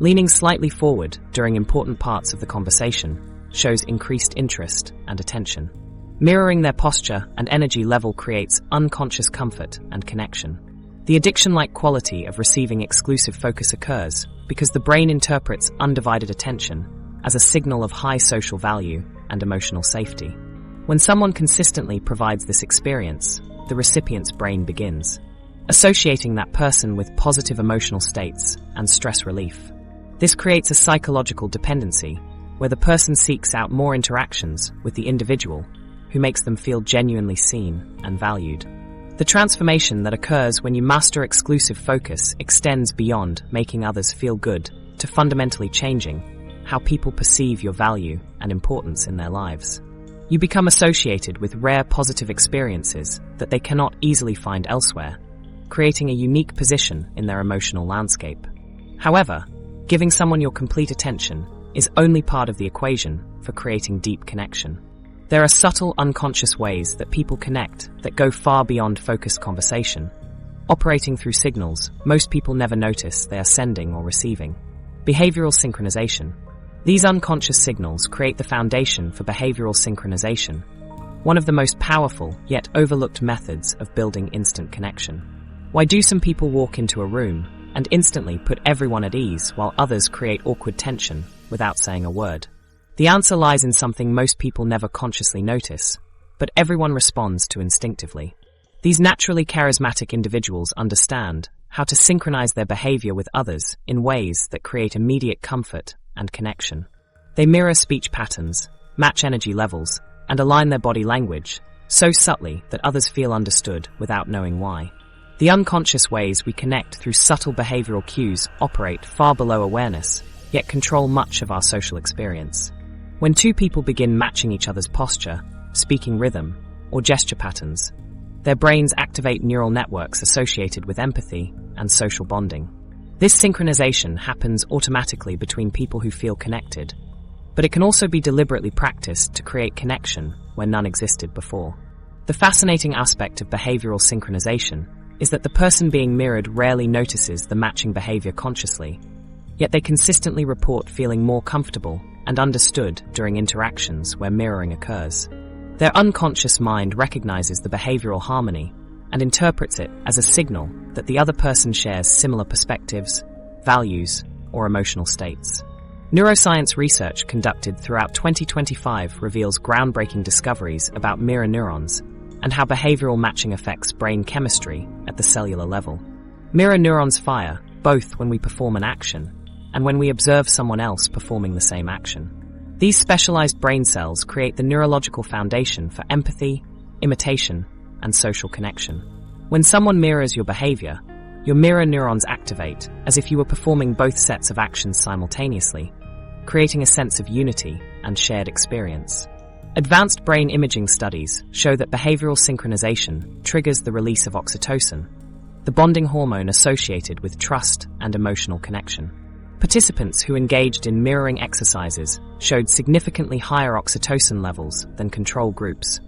Leaning slightly forward during important parts of the conversation shows increased interest and attention. Mirroring their posture and energy level creates unconscious comfort and connection. The addiction-like quality of receiving exclusive focus occurs because the brain interprets undivided attention as a signal of high social value and emotional safety. When someone consistently provides this experience, the recipient's brain begins associating that person with positive emotional states and stress relief. This creates a psychological dependency where the person seeks out more interactions with the individual who makes them feel genuinely seen and valued. The transformation that occurs when you master exclusive focus extends beyond making others feel good to fundamentally changing how people perceive your value and importance in their lives. You become associated with rare positive experiences that they cannot easily find elsewhere, creating a unique position in their emotional landscape. However, giving someone your complete attention is only part of the equation for creating deep connection. There are subtle, unconscious ways that people connect that go far beyond focused conversation. Operating through signals most people never notice they are sending or receiving. Behavioral synchronization. These unconscious signals create the foundation for behavioral synchronization, one of the most powerful yet overlooked methods of building instant connection. Why do some people walk into a room and instantly put everyone at ease while others create awkward tension without saying a word? The answer lies in something most people never consciously notice, but everyone responds to instinctively. These naturally charismatic individuals understand how to synchronize their behavior with others in ways that create immediate comfort and connection. They mirror speech patterns, match energy levels, and align their body language so subtly that others feel understood without knowing why. The unconscious ways we connect through subtle behavioral cues operate far below awareness, yet control much of our social experience. When two people begin matching each other's posture, speaking rhythm, or gesture patterns, their brains activate neural networks associated with empathy and social bonding. This synchronization happens automatically between people who feel connected, but it can also be deliberately practiced to create connection where none existed before. The fascinating aspect of behavioral synchronization is that the person being mirrored rarely notices the matching behavior consciously, yet they consistently report feeling more comfortable and understood during interactions where mirroring occurs. Their unconscious mind recognizes the behavioral harmony and interprets it as a signal that the other person shares similar perspectives, values, or emotional states. Neuroscience research conducted throughout 2025 reveals groundbreaking discoveries about mirror neurons and how behavioral matching affects brain chemistry at the cellular level. Mirror neurons fire both when we perform an action and when we observe someone else performing the same action. These specialized brain cells create the neurological foundation for empathy, imitation, and social connection. When someone mirrors your behavior, your mirror neurons activate as if you were performing both sets of actions simultaneously, creating a sense of unity and shared experience. Advanced brain imaging studies show that behavioral synchronization triggers the release of oxytocin, the bonding hormone associated with trust and emotional connection. Participants who engaged in mirroring exercises showed significantly higher oxytocin levels than control groups,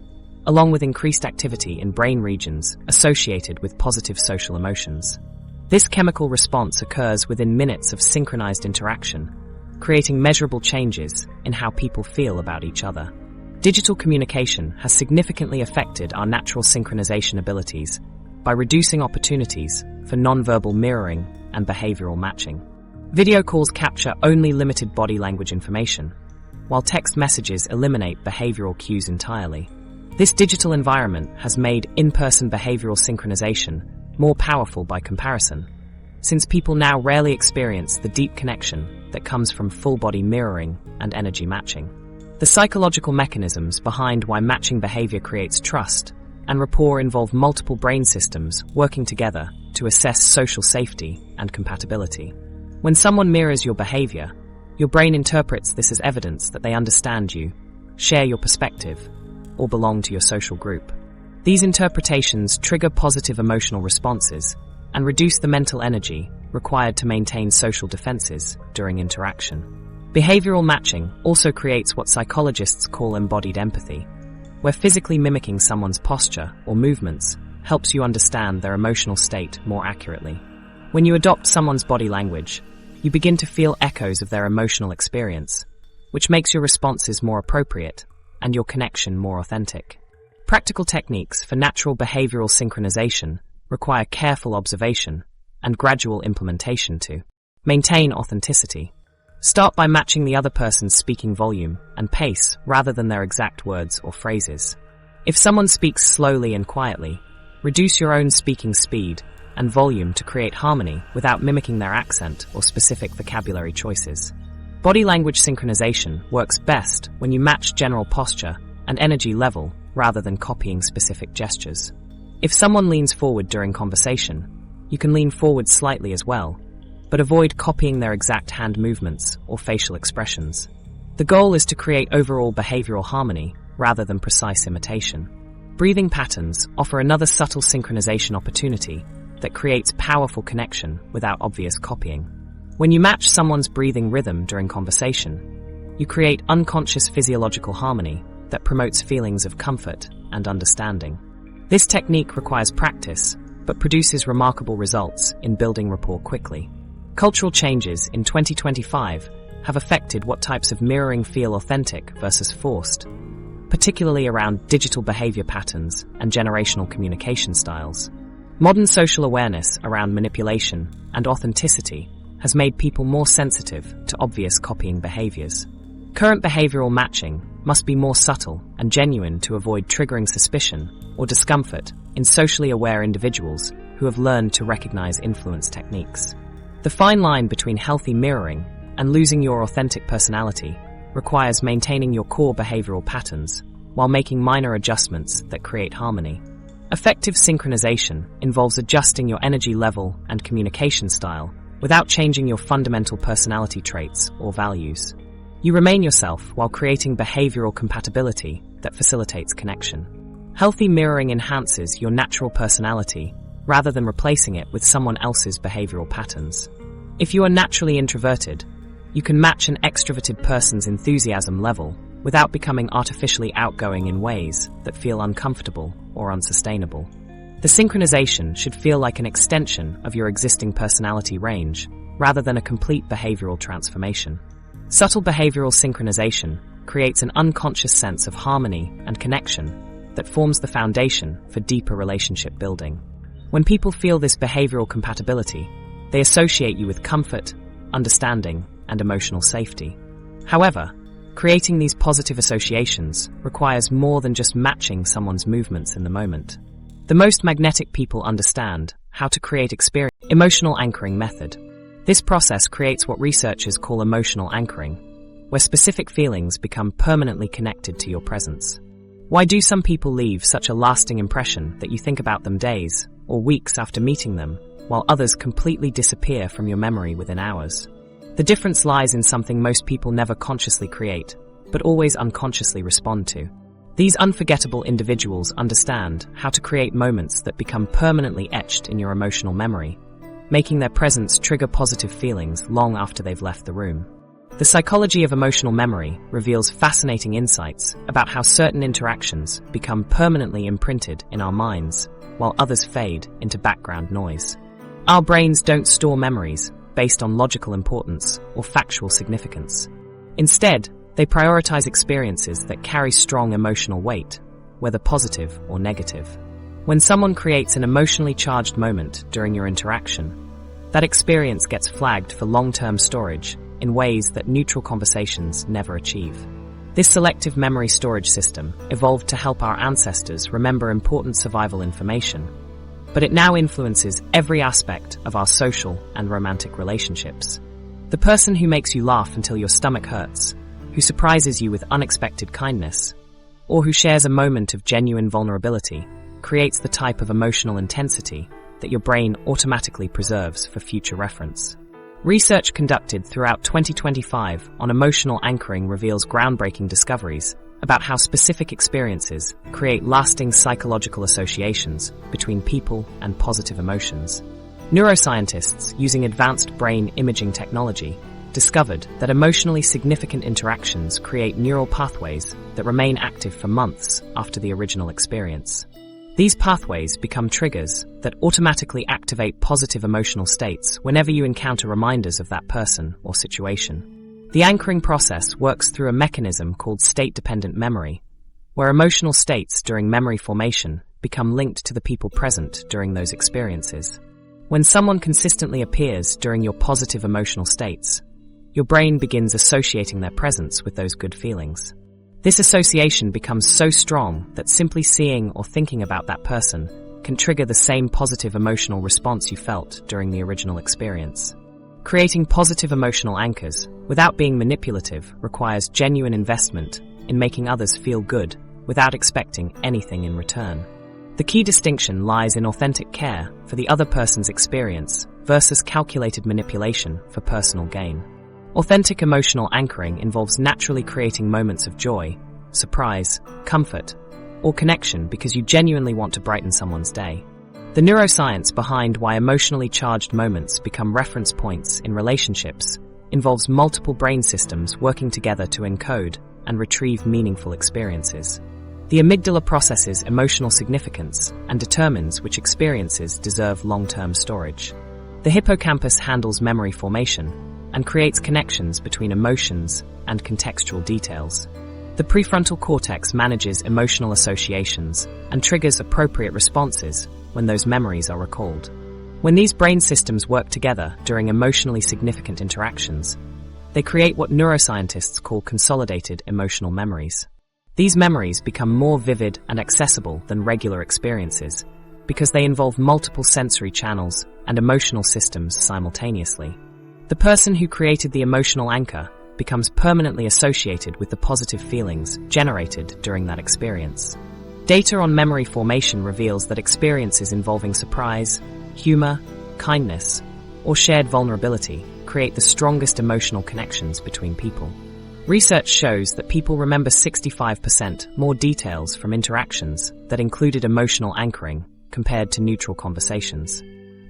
along with increased activity in brain regions associated with positive social emotions. This chemical response occurs within minutes of synchronized interaction, creating measurable changes in how people feel about each other. Digital communication has significantly affected our natural synchronization abilities by reducing opportunities for nonverbal mirroring and behavioral matching. Video calls capture only limited body language information, while text messages eliminate behavioral cues entirely. This digital environment has made in-person behavioral synchronization more powerful by comparison, since people now rarely experience the deep connection that comes from full-body mirroring and energy matching. The psychological mechanisms behind why matching behavior creates trust and rapport involve multiple brain systems working together to assess social safety and compatibility. When someone mirrors your behavior, your brain interprets this as evidence that they understand you, share your perspective, or belong to your social group. These interpretations trigger positive emotional responses and reduce the mental energy required to maintain social defenses during interaction. Behavioral matching also creates what psychologists call embodied empathy, where physically mimicking someone's posture or movements helps you understand their emotional state more accurately. When you adopt someone's body language, you begin to feel echoes of their emotional experience, which makes your responses more appropriate and your connection more authentic. Practical techniques for natural behavioral synchronization require careful observation and gradual implementation to maintain authenticity. Start by matching the other person's speaking volume and pace rather than their exact words or phrases. If someone speaks slowly and quietly, reduce your own speaking speed and volume to create harmony without mimicking their accent or specific vocabulary choices. Body language synchronization works best when you match general posture and energy level rather than copying specific gestures. If someone leans forward during conversation, you can lean forward slightly as well, but avoid copying their exact hand movements or facial expressions. The goal is to create overall behavioral harmony rather than precise imitation. Breathing patterns offer another subtle synchronization opportunity that creates powerful connection without obvious copying. When you match someone's breathing rhythm during conversation, you create unconscious physiological harmony that promotes feelings of comfort and understanding. This technique requires practice, but produces remarkable results in building rapport quickly. Cultural changes in 2025 have affected what types of mirroring feel authentic versus forced, particularly around digital behavior patterns and generational communication styles. Modern social awareness around manipulation and authenticity has made people more sensitive to obvious copying behaviors. Current behavioral matching must be more subtle and genuine to avoid triggering suspicion or discomfort in socially aware individuals who have learned to recognize influence techniques. The fine line between healthy mirroring and losing your authentic personality requires maintaining your core behavioral patterns while making minor adjustments that create harmony. Effective synchronization involves adjusting your energy level and communication style without changing your fundamental personality traits or values. You remain yourself while creating behavioral compatibility that facilitates connection. Healthy mirroring enhances your natural personality rather than replacing it with someone else's behavioral patterns. If you are naturally introverted, you can match an extroverted person's enthusiasm level without becoming artificially outgoing in ways that feel uncomfortable or unsustainable. The synchronization should feel like an extension of your existing personality range rather than a complete behavioral transformation. Subtle behavioral synchronization creates an unconscious sense of harmony and connection that forms the foundation for deeper relationship building. When people feel this behavioral compatibility, they associate you with comfort, understanding, and emotional safety. However, creating these positive associations requires more than just matching someone's movements in the moment. The most magnetic people understand how to create emotional anchoring method. This process creates what researchers call emotional anchoring, where specific feelings become permanently connected to your presence. Why do some people leave such a lasting impression that you think about them days or weeks after meeting them, while others completely disappear from your memory within hours? The difference lies in something most people never consciously create, but always unconsciously respond to. These unforgettable individuals understand how to create moments that become permanently etched in your emotional memory, making their presence trigger positive feelings long after they've left the room. The psychology of emotional memory reveals fascinating insights about how certain interactions become permanently imprinted in our minds, while others fade into background noise. Our brains don't store memories based on logical importance or factual significance. Instead, they prioritize experiences that carry strong emotional weight, whether positive or negative. When someone creates an emotionally charged moment during your interaction, that experience gets flagged for long-term storage in ways that neutral conversations never achieve. This selective memory storage system evolved to help our ancestors remember important survival information, but it now influences every aspect of our social and romantic relationships. The person who makes you laugh until your stomach hurts, who surprises you with unexpected kindness, or who shares a moment of genuine vulnerability creates the type of emotional intensity that your brain automatically preserves for future reference. Research conducted throughout 2025 on emotional anchoring reveals groundbreaking discoveries about how specific experiences create lasting psychological associations between people and positive emotions. Neuroscientists, using advanced brain imaging technology, discovered that emotionally significant interactions create neural pathways that remain active for months after the original experience. These pathways become triggers that automatically activate positive emotional states whenever you encounter reminders of that person or situation. The anchoring process works through a mechanism called state-dependent memory, where emotional states during memory formation become linked to the people present during those experiences. When someone consistently appears during your positive emotional states, your brain begins associating their presence with those good feelings. This association becomes so strong that simply seeing or thinking about that person can trigger the same positive emotional response you felt during the original experience. Creating positive emotional anchors without being manipulative requires genuine investment in making others feel good without expecting anything in return. The key distinction lies in authentic care for the other person's experience versus calculated manipulation for personal gain. Authentic emotional anchoring involves naturally creating moments of joy, surprise, comfort, or connection because you genuinely want to brighten someone's day. The neuroscience behind why emotionally charged moments become reference points in relationships involves multiple brain systems working together to encode and retrieve meaningful experiences. The amygdala processes emotional significance and determines which experiences deserve long-term storage. The hippocampus handles memory formation and creates connections between emotions and contextual details. The prefrontal cortex manages emotional associations and triggers appropriate responses when those memories are recalled. When these brain systems work together during emotionally significant interactions, they create what neuroscientists call consolidated emotional memories. These memories become more vivid and accessible than regular experiences because they involve multiple sensory channels and emotional systems simultaneously. The person who created the emotional anchor becomes permanently associated with the positive feelings generated during that experience. Data on memory formation reveals that experiences involving surprise, humor, kindness, or shared vulnerability create the strongest emotional connections between people. Research shows that people remember 65% more details from interactions that included emotional anchoring compared to neutral conversations.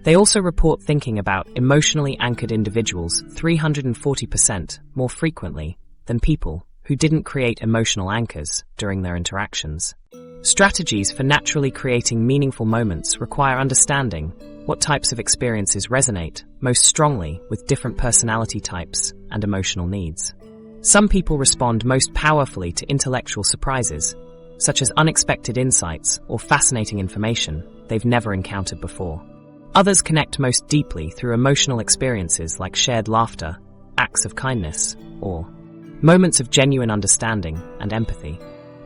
They also report thinking about emotionally anchored individuals 340% more frequently than people who didn't create emotional anchors during their interactions. Strategies for naturally creating meaningful moments require understanding what types of experiences resonate most strongly with different personality types and emotional needs. Some people respond most powerfully to intellectual surprises, such as unexpected insights or fascinating information they've never encountered before. Others connect most deeply through emotional experiences like shared laughter, acts of kindness, or moments of genuine understanding and empathy.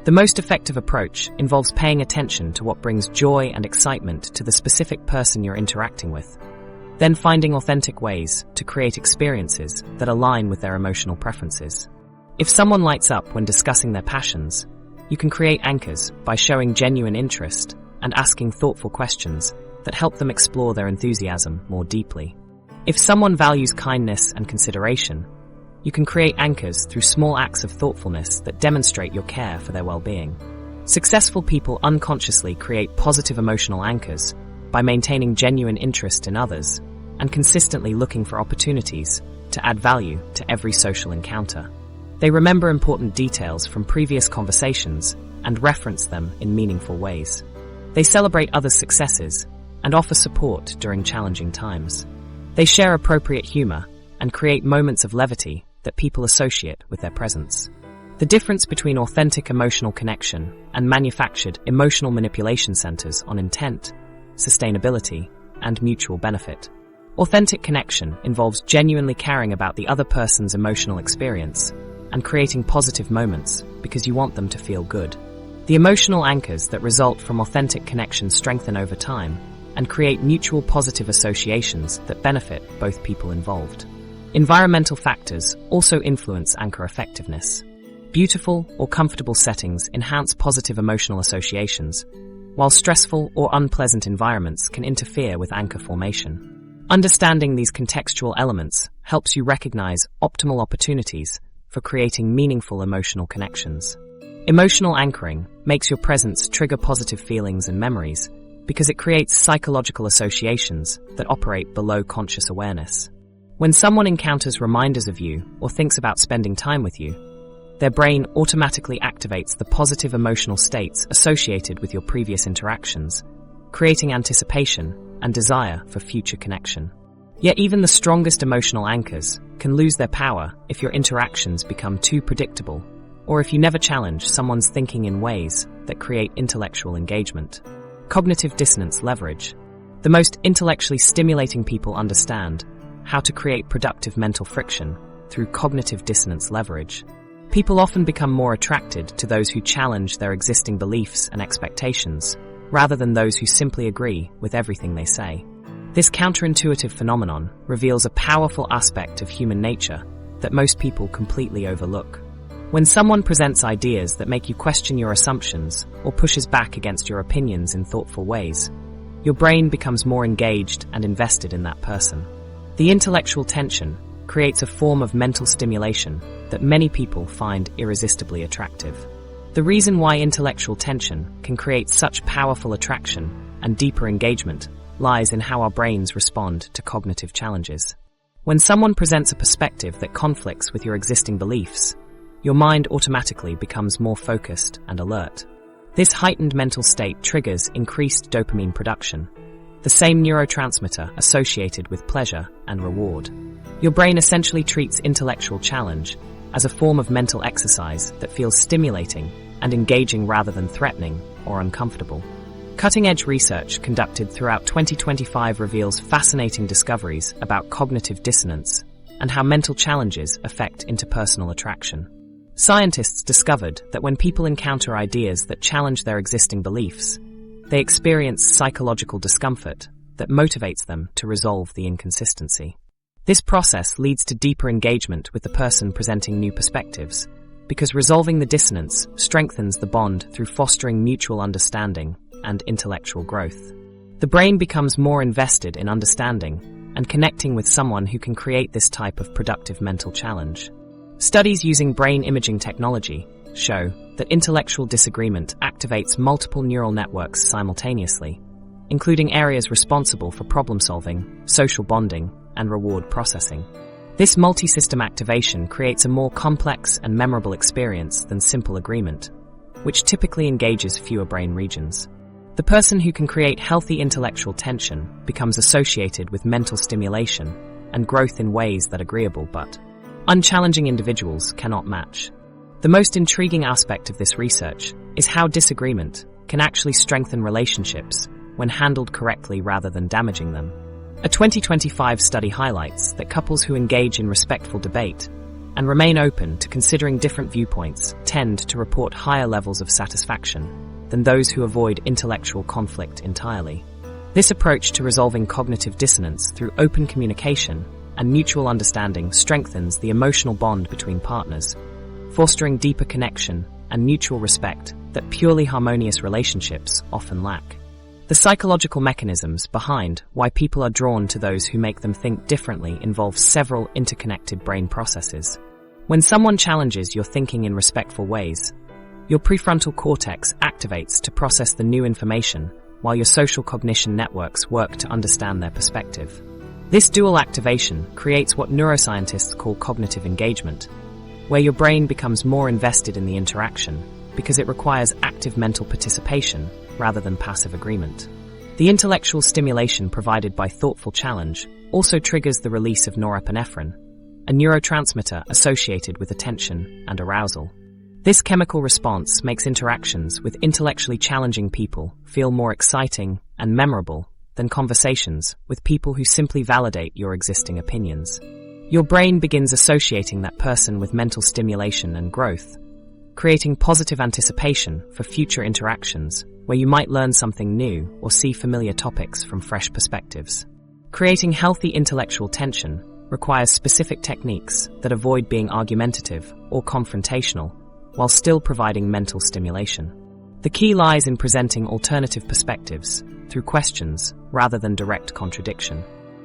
The most effective approach involves paying attention to what brings joy and excitement to the specific person you're interacting with, then finding authentic ways to create experiences that align with their emotional preferences. If someone lights up when discussing their passions, you can create anchors by showing genuine interest and asking thoughtful questions that help them explore their enthusiasm more deeply. If someone values kindness and consideration, you can create anchors through small acts of thoughtfulness that demonstrate your care for their well-being. Successful people unconsciously create positive emotional anchors by maintaining genuine interest in others and consistently looking for opportunities to add value to every social encounter. They remember important details from previous conversations and reference them in meaningful ways. They celebrate others' successes, and offer support during challenging times. They share appropriate humor and create moments of levity that people associate with their presence. The difference between authentic emotional connection and manufactured emotional manipulation centers on intent, sustainability, and mutual benefit. Authentic connection involves genuinely caring about the other person's emotional experience and creating positive moments because you want them to feel good. The emotional anchors that result from authentic connection strengthen over time and create mutual positive associations that benefit both people involved. Environmental factors also influence anchor effectiveness. Beautiful or comfortable settings enhance positive emotional associations, while stressful or unpleasant environments can interfere with anchor formation. Understanding these contextual elements helps you recognize optimal opportunities for creating meaningful emotional connections. Emotional anchoring makes your presence trigger positive feelings and memories because it creates psychological associations that operate below conscious awareness. When someone encounters reminders of you or thinks about spending time with you, their brain automatically activates the positive emotional states associated with your previous interactions, creating anticipation and desire for future connection. Yet even the strongest emotional anchors can lose their power if your interactions become too predictable, or if you never challenge someone's thinking in ways that create intellectual engagement. Cognitive dissonance leverage. The most intellectually stimulating people understand how to create productive mental friction through cognitive dissonance leverage. People often become more attracted to those who challenge their existing beliefs and expectations, rather than those who simply agree with everything they say. This counterintuitive phenomenon reveals a powerful aspect of human nature that most people completely overlook. When someone presents ideas that make you question your assumptions or pushes back against your opinions in thoughtful ways, your brain becomes more engaged and invested in that person. The intellectual tension creates a form of mental stimulation that many people find irresistibly attractive. The reason why intellectual tension can create such powerful attraction and deeper engagement lies in how our brains respond to cognitive challenges. When someone presents a perspective that conflicts with your existing beliefs, your mind automatically becomes more focused and alert. This heightened mental state triggers increased dopamine production, the same neurotransmitter associated with pleasure and reward. Your brain essentially treats intellectual challenge as a form of mental exercise that feels stimulating and engaging rather than threatening or uncomfortable. Cutting-edge research conducted throughout 2025 reveals fascinating discoveries about cognitive dissonance and how mental challenges affect interpersonal attraction. Scientists discovered that when people encounter ideas that challenge their existing beliefs, they experience psychological discomfort that motivates them to resolve the inconsistency. This process leads to deeper engagement with the person presenting new perspectives, because resolving the dissonance strengthens the bond through fostering mutual understanding and intellectual growth. The brain becomes more invested in understanding and connecting with someone who can create this type of productive mental challenge. Studies using brain imaging technology show that intellectual disagreement activates multiple neural networks simultaneously, including areas responsible for problem-solving, social bonding, and reward processing. This multi-system activation creates a more complex and memorable experience than simple agreement, which typically engages fewer brain regions. The person who can create healthy intellectual tension becomes associated with mental stimulation and growth in ways that agreeable but unchallenging individuals cannot match. The most intriguing aspect of this research is how disagreement can actually strengthen relationships when handled correctly rather than damaging them. A 2025 study highlights that couples who engage in respectful debate and remain open to considering different viewpoints tend to report higher levels of satisfaction than those who avoid intellectual conflict entirely. This approach to resolving cognitive dissonance through open communication and mutual understanding strengthens the emotional bond between partners, fostering deeper connection and mutual respect that purely harmonious relationships often lack. The psychological mechanisms behind why people are drawn to those who make them think differently involve several interconnected brain processes. When someone challenges your thinking in respectful ways, your prefrontal cortex activates to process the new information, while your social cognition networks work to understand their perspective. This dual activation creates what neuroscientists call cognitive engagement, where your brain becomes more invested in the interaction because it requires active mental participation rather than passive agreement. The intellectual stimulation provided by thoughtful challenge also triggers the release of norepinephrine, a neurotransmitter associated with attention and arousal. This chemical response makes interactions with intellectually challenging people feel more exciting and memorable than conversations with people who simply validate your existing opinions. Your brain begins associating that person with mental stimulation and growth, creating positive anticipation for future interactions where you might learn something new or see familiar topics from fresh perspectives. Creating healthy intellectual tension requires specific techniques that avoid being argumentative or confrontational while still providing mental stimulation. The key lies in presenting alternative perspectives through questions rather than direct contradiction.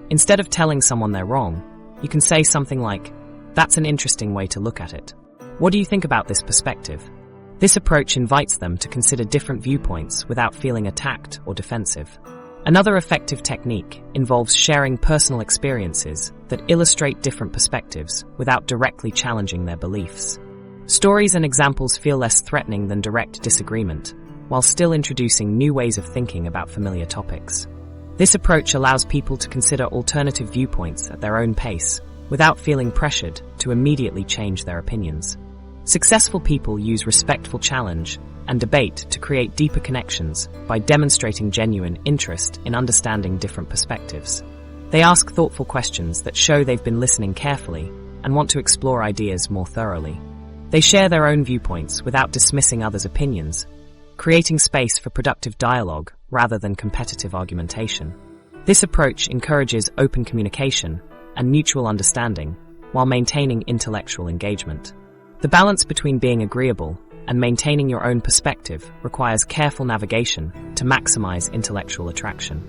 Instead of telling someone they're wrong, you can say something like, "That's an interesting way to look at it. What do you think about this perspective?" This approach invites them to consider different viewpoints without feeling attacked or defensive. Another effective technique involves sharing personal experiences that illustrate different perspectives without directly challenging their beliefs. Stories and examples feel less threatening than direct disagreement, while still introducing new ways of thinking about familiar topics. This approach allows people to consider alternative viewpoints at their own pace, without feeling pressured to immediately change their opinions. Successful people use respectful challenge and debate to create deeper connections by demonstrating genuine interest in understanding different perspectives. They ask thoughtful questions that show they've been listening carefully and want to explore ideas more thoroughly. They share their own viewpoints without dismissing others' opinions, creating space for productive dialogue rather than competitive argumentation. This approach encourages open communication and mutual understanding while maintaining intellectual engagement. The balance between being agreeable and maintaining your own perspective requires careful navigation to maximize intellectual attraction.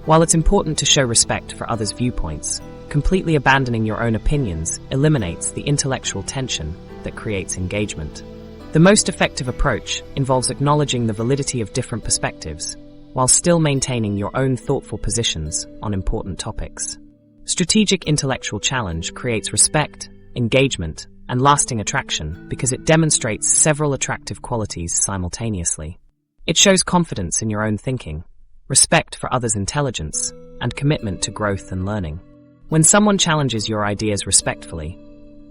While it's important to show respect for others' viewpoints, completely abandoning your own opinions eliminates the intellectual tension that creates engagement. The most effective approach involves acknowledging the validity of different perspectives, while still maintaining your own thoughtful positions on important topics. Strategic intellectual challenge creates respect, engagement, and lasting attraction because it demonstrates several attractive qualities simultaneously. It shows confidence in your own thinking, respect for others' intelligence, and commitment to growth and learning. When someone challenges your ideas respectfully,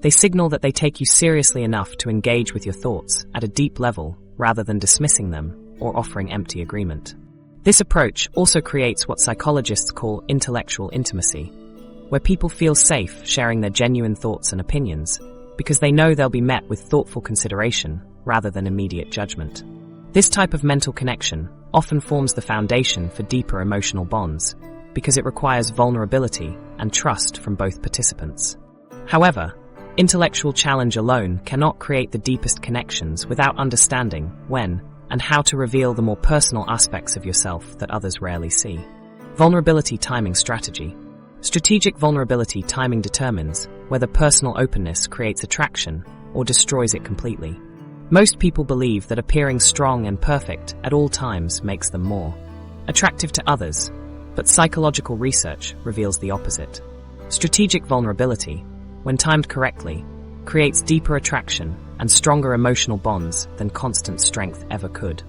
they signal that they take you seriously enough to engage with your thoughts at a deep level rather than dismissing them or offering empty agreement. This approach also creates what psychologists call intellectual intimacy, where people feel safe sharing their genuine thoughts and opinions because they know they'll be met with thoughtful consideration rather than immediate judgment. This type of mental connection often forms the foundation for deeper emotional bonds because it requires vulnerability and trust from both participants. However, intellectual challenge alone cannot create the deepest connections without understanding when and how to reveal the more personal aspects of yourself that others rarely see. Vulnerability timing strategy. Strategic vulnerability timing determines whether personal openness creates attraction or destroys it completely. Most people believe that appearing strong and perfect at all times makes them more attractive to others, but psychological research reveals the opposite. Strategic vulnerability, when timed correctly, creates deeper attraction and stronger emotional bonds than constant strength ever could.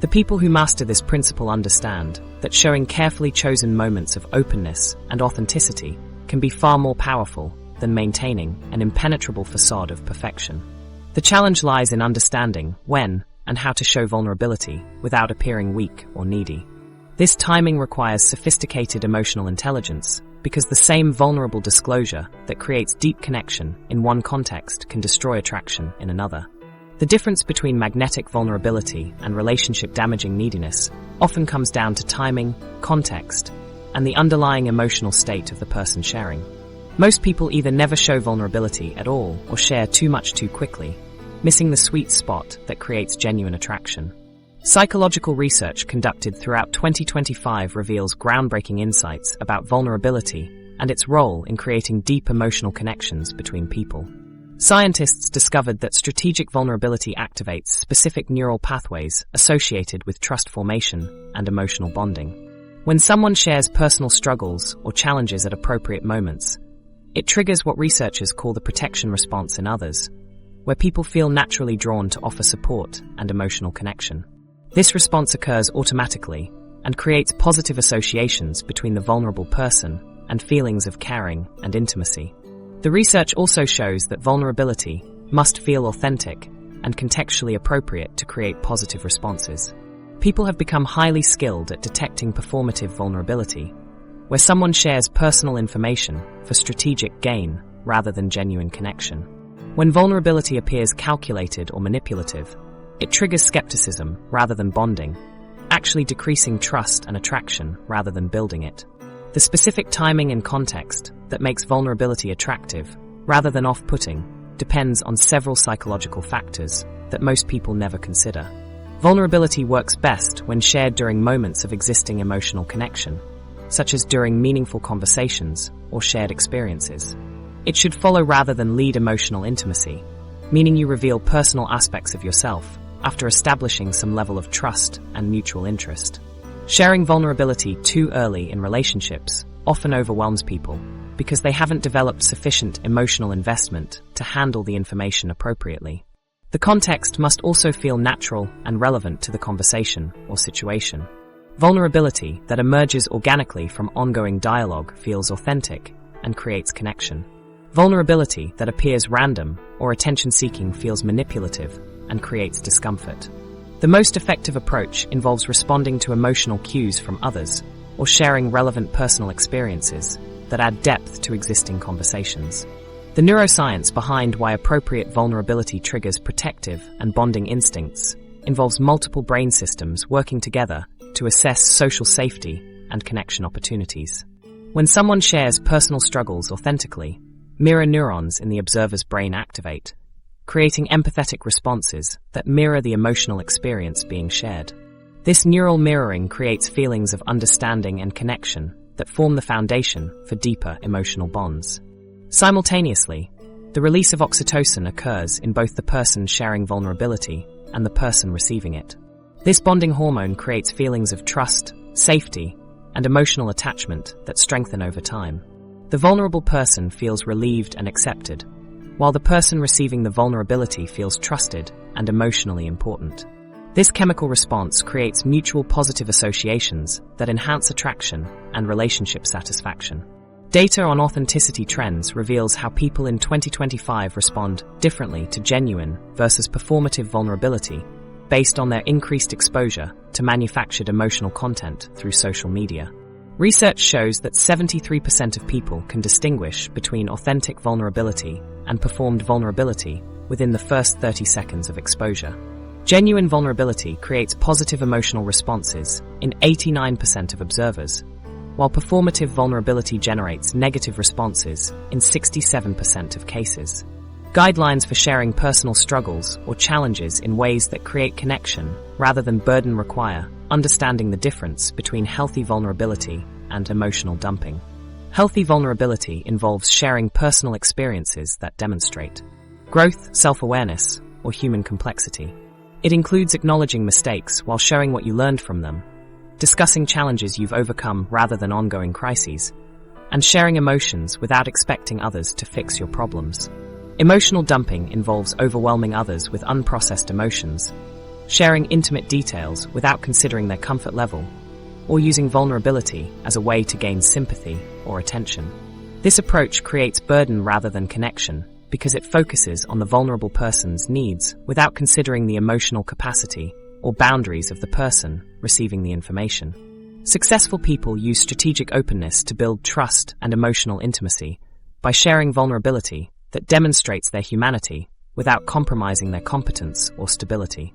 The people who master this principle understand that showing carefully chosen moments of openness and authenticity can be far more powerful than maintaining an impenetrable facade of perfection. The challenge lies in understanding when and how to show vulnerability without appearing weak or needy. This timing requires sophisticated emotional intelligence because the same vulnerable disclosure that creates deep connection in one context can destroy attraction in another. The difference between magnetic vulnerability and relationship-damaging neediness often comes down to timing, context, and the underlying emotional state of the person sharing. Most people either never show vulnerability at all or share too much too quickly, missing the sweet spot that creates genuine attraction. Psychological research conducted throughout 2025 reveals groundbreaking insights about vulnerability and its role in creating deep emotional connections between people. Scientists discovered that strategic vulnerability activates specific neural pathways associated with trust formation and emotional bonding. When someone shares personal struggles or challenges at appropriate moments, it triggers what researchers call the protection response in others, where people feel naturally drawn to offer support and emotional connection. This response occurs automatically and creates positive associations between the vulnerable person and feelings of caring and intimacy. The research also shows that vulnerability must feel authentic and contextually appropriate to create positive responses. People have become highly skilled at detecting performative vulnerability, where someone shares personal information for strategic gain rather than genuine connection. When vulnerability appears calculated or manipulative, it triggers skepticism rather than bonding, actually decreasing trust and attraction rather than building it. The specific timing and context that makes vulnerability attractive rather than off-putting depends on several psychological factors that most people never consider. Vulnerability works best when shared during moments of existing emotional connection, such as during meaningful conversations or shared experiences. It should follow rather than lead emotional intimacy, meaning you reveal personal aspects of yourself after establishing some level of trust and mutual interest. Sharing vulnerability too early in relationships often overwhelms people because they haven't developed sufficient emotional investment to handle the information appropriately. The context must also feel natural and relevant to the conversation or situation. Vulnerability that emerges organically from ongoing dialogue feels authentic and creates connection. Vulnerability that appears random or attention-seeking feels manipulative and creates discomfort. The most effective approach involves responding to emotional cues from others or sharing relevant personal experiences that add depth to existing conversations. The neuroscience behind why appropriate vulnerability triggers protective and bonding instincts involves multiple brain systems working together to assess social safety and connection opportunities. When someone shares personal struggles authentically, mirror neurons in the observer's brain activate, creating empathetic responses that mirror the emotional experience being shared. This neural mirroring creates feelings of understanding and connection that form the foundation for deeper emotional bonds. Simultaneously, the release of oxytocin occurs in both the person sharing vulnerability and the person receiving it. This bonding hormone creates feelings of trust, safety, and emotional attachment that strengthen over time. The vulnerable person feels relieved and accepted, while the person receiving the vulnerability feels trusted and emotionally important. This chemical response creates mutual positive associations that enhance attraction and relationship satisfaction. Data on authenticity trends reveals how people in 2025 respond differently to genuine versus performative vulnerability based on their increased exposure to manufactured emotional content through social media. Research shows that 73% of people can distinguish between authentic vulnerability and performed vulnerability within the first 30 seconds of exposure. Genuine vulnerability creates positive emotional responses in 89% of observers, while performative vulnerability generates negative responses in 67% of cases. Guidelines for sharing personal struggles or challenges in ways that create connection rather than burden require understanding the difference between healthy vulnerability and emotional dumping. Healthy vulnerability involves sharing personal experiences that demonstrate growth, self-awareness, or human complexity. It includes acknowledging mistakes while showing what you learned from them, discussing challenges you've overcome rather than ongoing crises, and sharing emotions without expecting others to fix your problems. Emotional dumping involves overwhelming others with unprocessed emotions, sharing intimate details without considering their comfort level, or using vulnerability as a way to gain sympathy or attention. This approach creates burden rather than connection because it focuses on the vulnerable person's needs without considering the emotional capacity or boundaries of the person receiving the information. Successful people use strategic openness to build trust and emotional intimacy by sharing vulnerability that demonstrates their humanity without compromising their competence or stability.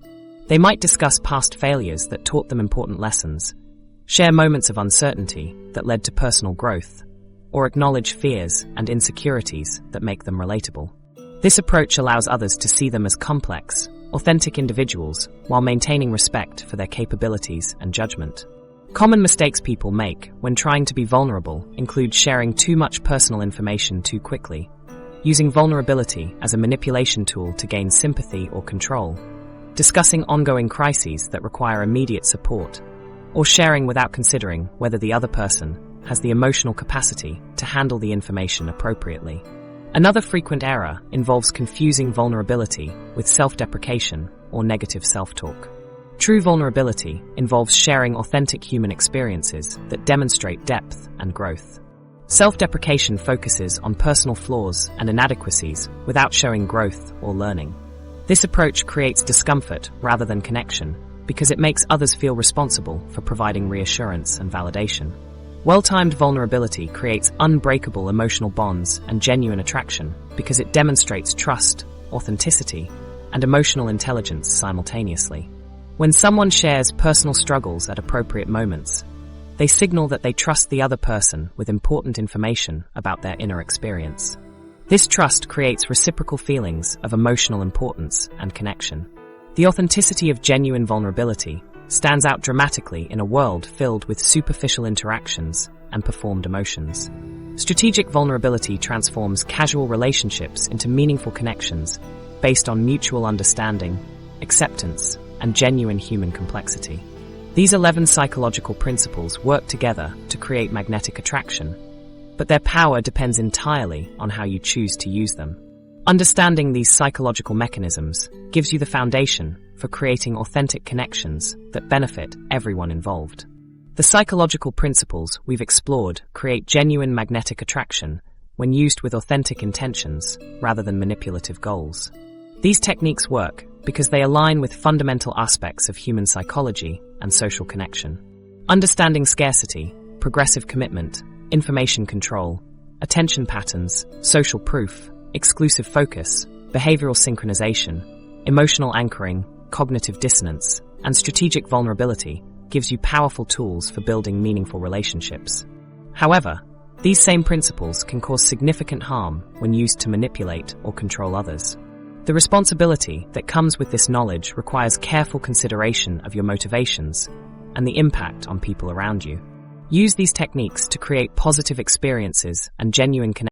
They might discuss past failures that taught them important lessons, share moments of uncertainty that led to personal growth, or acknowledge fears and insecurities that make them relatable. This approach allows others to see them as complex, authentic individuals while maintaining respect for their capabilities and judgment. Common mistakes people make when trying to be vulnerable include sharing too much personal information too quickly, using vulnerability as a manipulation tool to gain sympathy or control, discussing ongoing crises that require immediate support, or sharing without considering whether the other person has the emotional capacity to handle the information appropriately. Another frequent error involves confusing vulnerability with self-deprecation or negative self-talk. True vulnerability involves sharing authentic human experiences that demonstrate depth and growth. Self-deprecation focuses on personal flaws and inadequacies without showing growth or learning. This approach creates discomfort rather than connection because it makes others feel responsible for providing reassurance and validation. Well-timed vulnerability creates unbreakable emotional bonds and genuine attraction because it demonstrates trust, authenticity, and emotional intelligence simultaneously. When someone shares personal struggles at appropriate moments, they signal that they trust the other person with important information about their inner experience. This trust creates reciprocal feelings of emotional importance and connection. The authenticity of genuine vulnerability stands out dramatically in a world filled with superficial interactions and performed emotions. Strategic vulnerability transforms casual relationships into meaningful connections based on mutual understanding, acceptance, and genuine human complexity. These 11 psychological principles work together to create magnetic attraction, but their power depends entirely on how you choose to use them. Understanding these psychological mechanisms gives you the foundation for creating authentic connections that benefit everyone involved. The psychological principles we've explored create genuine magnetic attraction when used with authentic intentions rather than manipulative goals. These techniques work because they align with fundamental aspects of human psychology and social connection. Understanding scarcity, progressive commitment, information control, attention patterns, social proof, exclusive focus, behavioral synchronization, emotional anchoring, cognitive dissonance, and strategic vulnerability gives you powerful tools for building meaningful relationships. However, these same principles can cause significant harm when used to manipulate or control others. The responsibility that comes with this knowledge requires careful consideration of your motivations and the impact on people around you. Use these techniques to create positive experiences and genuine connections